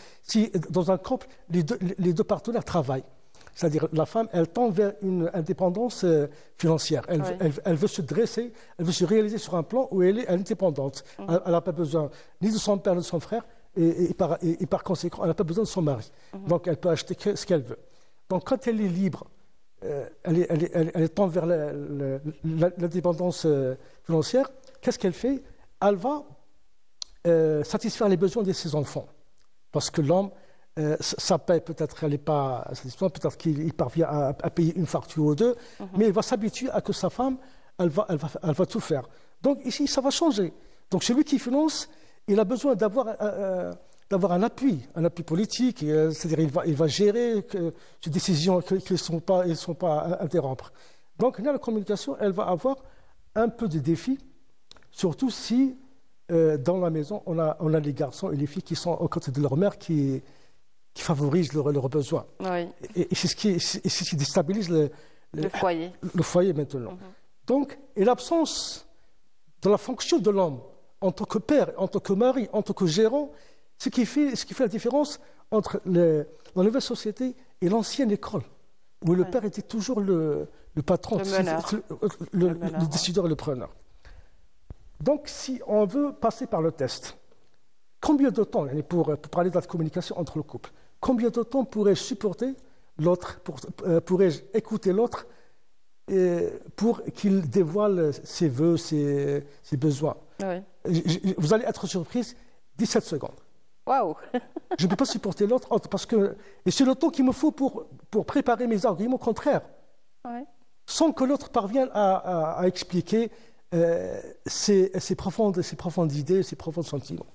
dans un couple, les deux partenaires travaillent. C'est-à-dire la femme, elle tend vers une indépendance financière. Elle veut se dresser, elle veut se réaliser sur un plan où elle est indépendante. Elle n'a pas besoin ni de son père ni de son frère. Et par conséquent, elle n'a pas besoin de son mari. Donc, elle peut acheter ce qu'elle veut. Donc, quand elle est libre, elle tend vers l'indépendance financière. Qu'est-ce qu'elle fait? Elle va satisfaire les besoins de ses enfants. Parce que l'homme, sa paie, peut-être elle n'est pas satisfaisante, peut-être qu'il parvient à payer une facture ou deux, mais il va s'habituer à que sa femme, elle va tout faire. Donc, ici, ça va changer. Donc, celui qui finance, il a besoin d'avoir un appui politique, c'est-à-dire il va gérer ces décisions qui ne sont pas à interrompre. Donc là, la communication, elle va avoir un peu de défi, surtout si dans la maison, on a les garçons et les filles qui sont aux côtés de leur mère qui favorisent leurs besoins. Oui. Et c'est ce qui déstabilise le foyer maintenant. Donc, et l'absence de la fonction de l'homme en tant que père, en tant que mari, en tant que gérant, ce qui fait la différence entre la nouvelle société et l'ancienne école, où le père était toujours le patron, le décideur et le preneur. Donc, si on veut passer par le test, combien de temps, pour parler de la communication entre le couple, combien de temps pourrais-je supporter l'autre, pourrais-je écouter l'autre pour qu'il dévoile ses vœux, ses besoins? Vous allez être surprise, 17 secondes. Waouh. Je ne peux pas supporter l'autre, parce que... Et c'est le temps qu'il me faut pour préparer mes arguments contraires. Ouais. Sans que l'autre parvienne à expliquer ses profondes idées, ses profonds sentiments.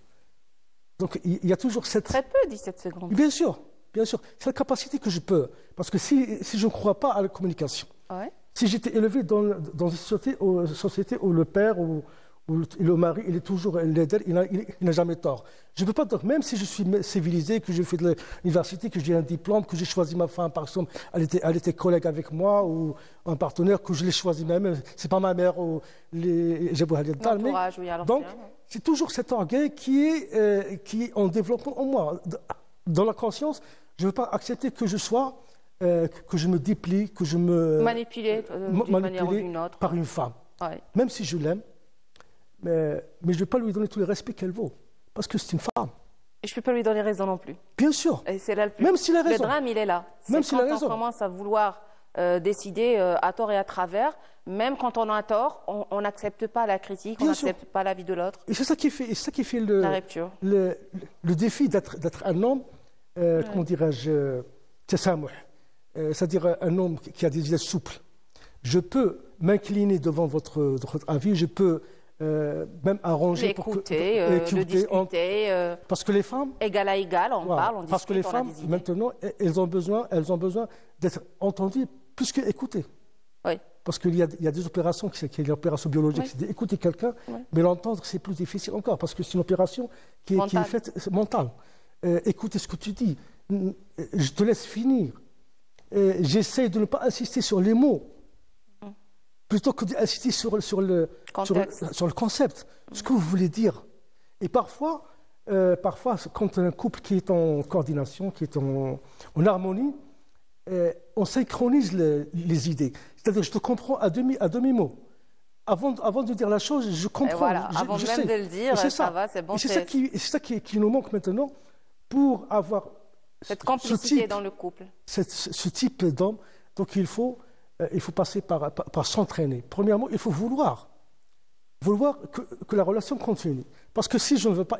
Donc il y a toujours cette... Très peu, 17 secondes. Bien sûr. C'est la capacité que je peux. Parce que si je ne crois pas à la communication, si j'étais élevé dans une société où le père ou le mari, il est toujours l'aider, il n'a jamais tort. Je ne peux pas, donc, même si je suis civilisé, que j'ai fait de l'université, que j'ai un diplôme, que j'ai choisi ma femme, par exemple, elle était collègue avec moi, ou un partenaire, que je l'ai choisi même, c'est pas ma mère, ou l'entourage, oui, donc, c'est toujours cet orgueil qui est en développement en moi. Dans la conscience, je ne veux pas accepter que je sois, que je me déplie, que je me... Manipulé d'une manière ou d'une autre. Par une femme. Ouais. Même si je l'aime, mais je ne vais pas lui donner tout le respect qu'elle vaut, parce que c'est une femme. Et je ne peux pas lui donner raison non plus. Bien sûr. Et c'est là même s'il a raison. Le drame, il est là. Même s'il a raison. Quand on commence à vouloir décider à tort et à travers, même quand on a tort, on n'accepte pas la critique, on n'accepte pas l'avis de l'autre. Et c'est ça qui fait la rupture. Le défi d'être un homme, comment dirais-je, c'est-à-dire un homme qui a des idées souples. Je peux m'incliner devant votre avis, je peux même arranger l'écouter, le discuter. Parce que les femmes... Égal à égal, on parle, on discute, parce que les femmes, maintenant, elles ont besoin d'être entendues plus qu'écoutées. Oui. Parce qu'il y a des opérations, qui est l'opération biologique, c'est d'écouter quelqu'un, mais l'entendre, c'est plus difficile encore, parce que c'est une opération qui est faite mentale. Écoutez ce que tu dis, je te laisse finir. J'essaie de ne pas insister sur les mots, plutôt que d'insister sur le concept, ce que vous voulez dire. Et parfois, quand un couple qui est en coordination, qui est en harmonie, on synchronise les idées. C'est-à-dire, je te comprends à demi-mot. Avant de dire la chose, je comprends. Et voilà, avant même de le dire, ça va, c'est bon. C'est ça qui nous manque maintenant pour avoir cette complicité dans le couple. Ce type d'homme. Donc il faut passer par s'entraîner. Premièrement, il faut vouloir que la relation continue. Parce que si je ne veux pas,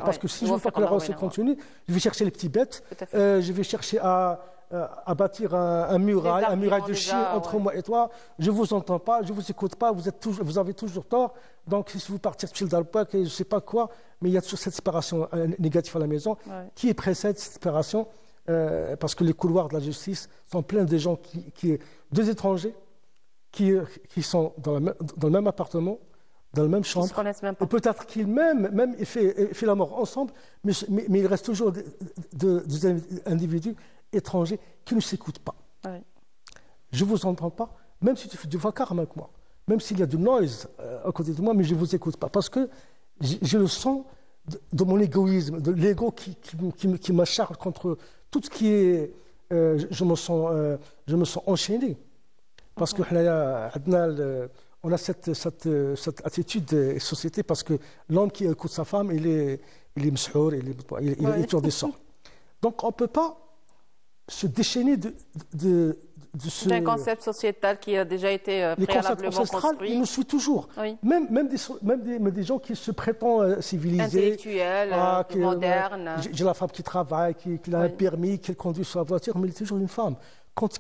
parce que si je ne veux pas que la relation continue, je vais chercher les petits bêtes, je vais chercher à bâtir un muraille de chien entre moi et toi. Je ne vous entends pas, je ne vous écoute pas, vous avez toujours tort. Donc si vous partez sur le parc et je ne sais pas quoi, mais il y a toujours cette séparation négative à la maison qui précède cette séparation parce que les couloirs de la justice sont pleins de gens deux étrangers qui sont dans le même appartement, dans la même chambre. Ils se connaissent même pas. Et peut-être qu'ils même fait la mort ensemble, mais il reste toujours des individus étrangers qui ne s'écoutent pas. Oui. Je ne vous entends pas, même si tu fais du vacarme avec moi, même s'il y a du noise à côté de moi, mais je ne vous écoute pas, parce que je le sens de mon égoïsme, de l'ego qui m'acharne contre tout ce qui est... je me sens enchaîné. Parce que on a cette attitude de société, parce que l'homme qui écoute sa femme, il est mshour, il est toujours des sorts. Donc on ne peut pas se déchaîner d'un concept sociétal qui a déjà été préalablement construit. Il nous suit toujours. Oui. Même des gens qui se prétendent civilisés, intellectuels, modernes. J'ai la femme qui travaille, qui a un permis, qui conduit sa voiture, mais elle est toujours une femme. Quand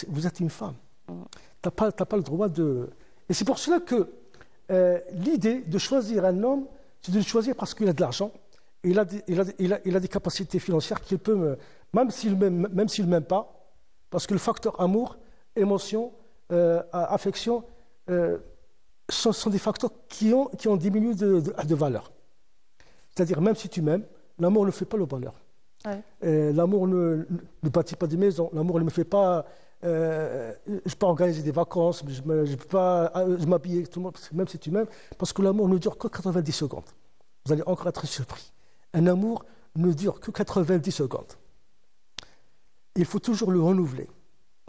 vous êtes une femme. Tu n'as pas le droit de... Et c'est pour cela que l'idée de choisir un homme, c'est de le choisir parce qu'il a de l'argent, il a des capacités financières qu'il peut... Même s'il ne m'aime pas, parce que le facteur amour, émotion, affection, sont des facteurs qui ont diminué de valeur. C'est-à-dire, même si tu m'aimes, l'amour ne fait pas le bonheur. Ouais. L'amour ne bâtit pas des maisons, l'amour ne me fait pas... je peux organiser des vacances, mais je ne peux pas m'habiller avec tout le monde, même si tu m'aimes, parce que l'amour ne dure que 90 secondes. Vous allez encore être surpris. Un amour ne dure que 90 secondes. Il faut toujours le renouveler.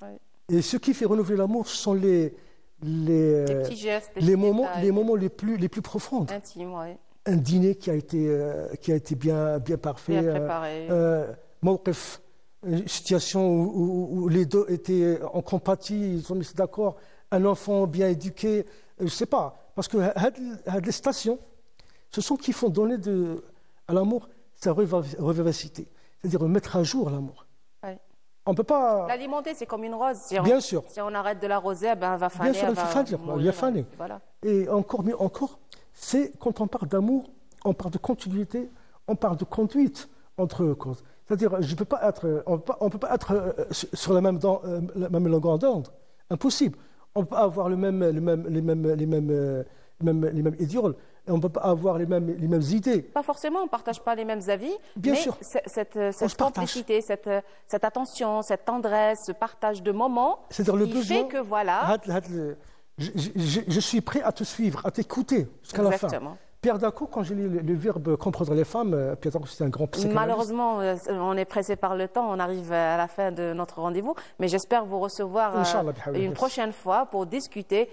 Ouais. Et ce qui fait renouveler l'amour, ce sont les petits gestes, les moments les plus profonds. Intimes, ouais. Un dîner qui a été bien parfait. Bien préparé. Une situation où les deux étaient en compatie, ils ont mis d'accord, un enfant bien éduqué, je ne sais pas. Parce que les stations, Ce sont qui font donner à l'amour sa revivacité, c'est-à-dire mettre à jour l'amour. Ouais. On ne peut pas... L'alimenter, c'est comme une rose. Bien sûr. Si on arrête de l'arroser, ben, elle va faner. Bien sûr, il va faner. Voilà. Et encore mieux encore, c'est quand on parle d'amour, on parle de continuité, on parle de conduite entre causes. C'est-à-dire, on ne peut pas être sur la même longueur d'onde. Impossible. On ne peut pas avoir les mêmes idéaux. Et on ne peut pas avoir les mêmes idées. Pas forcément, on ne partage pas les mêmes avis. Bien mais sûr. Cette complicité, cette attention, cette tendresse, ce partage de moments, c'est-à-dire le besoin, fait que voilà... Je suis prêt à te suivre, à t'écouter jusqu'à la fin. Pierre Daco, quand j'ai lu le verbe comprendre les femmes, Pierre Daco, c'était un grand psychanalyste. Malheureusement, on est pressé par le temps, on arrive à la fin de notre rendez-vous, mais j'espère vous recevoir une prochaine fois pour discuter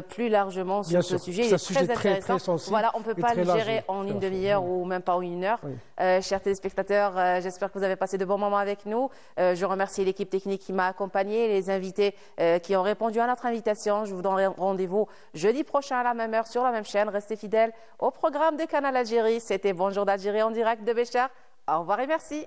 plus largement sur ce sujet. Il est très intéressant. Très voilà, on ne peut pas le gérer en une demi-heure ou même pas en une heure. Oui. Chers téléspectateurs, j'espère que vous avez passé de bons moments avec nous. Je remercie l'équipe technique qui m'a accompagné, les invités qui ont répondu à notre invitation. Je vous donne rendez-vous jeudi prochain à la même heure sur la même chaîne. Restez fidèles au programme de Canal Algérie. C'était Bonjour d'Algérie en direct de Béchar. Au revoir et merci.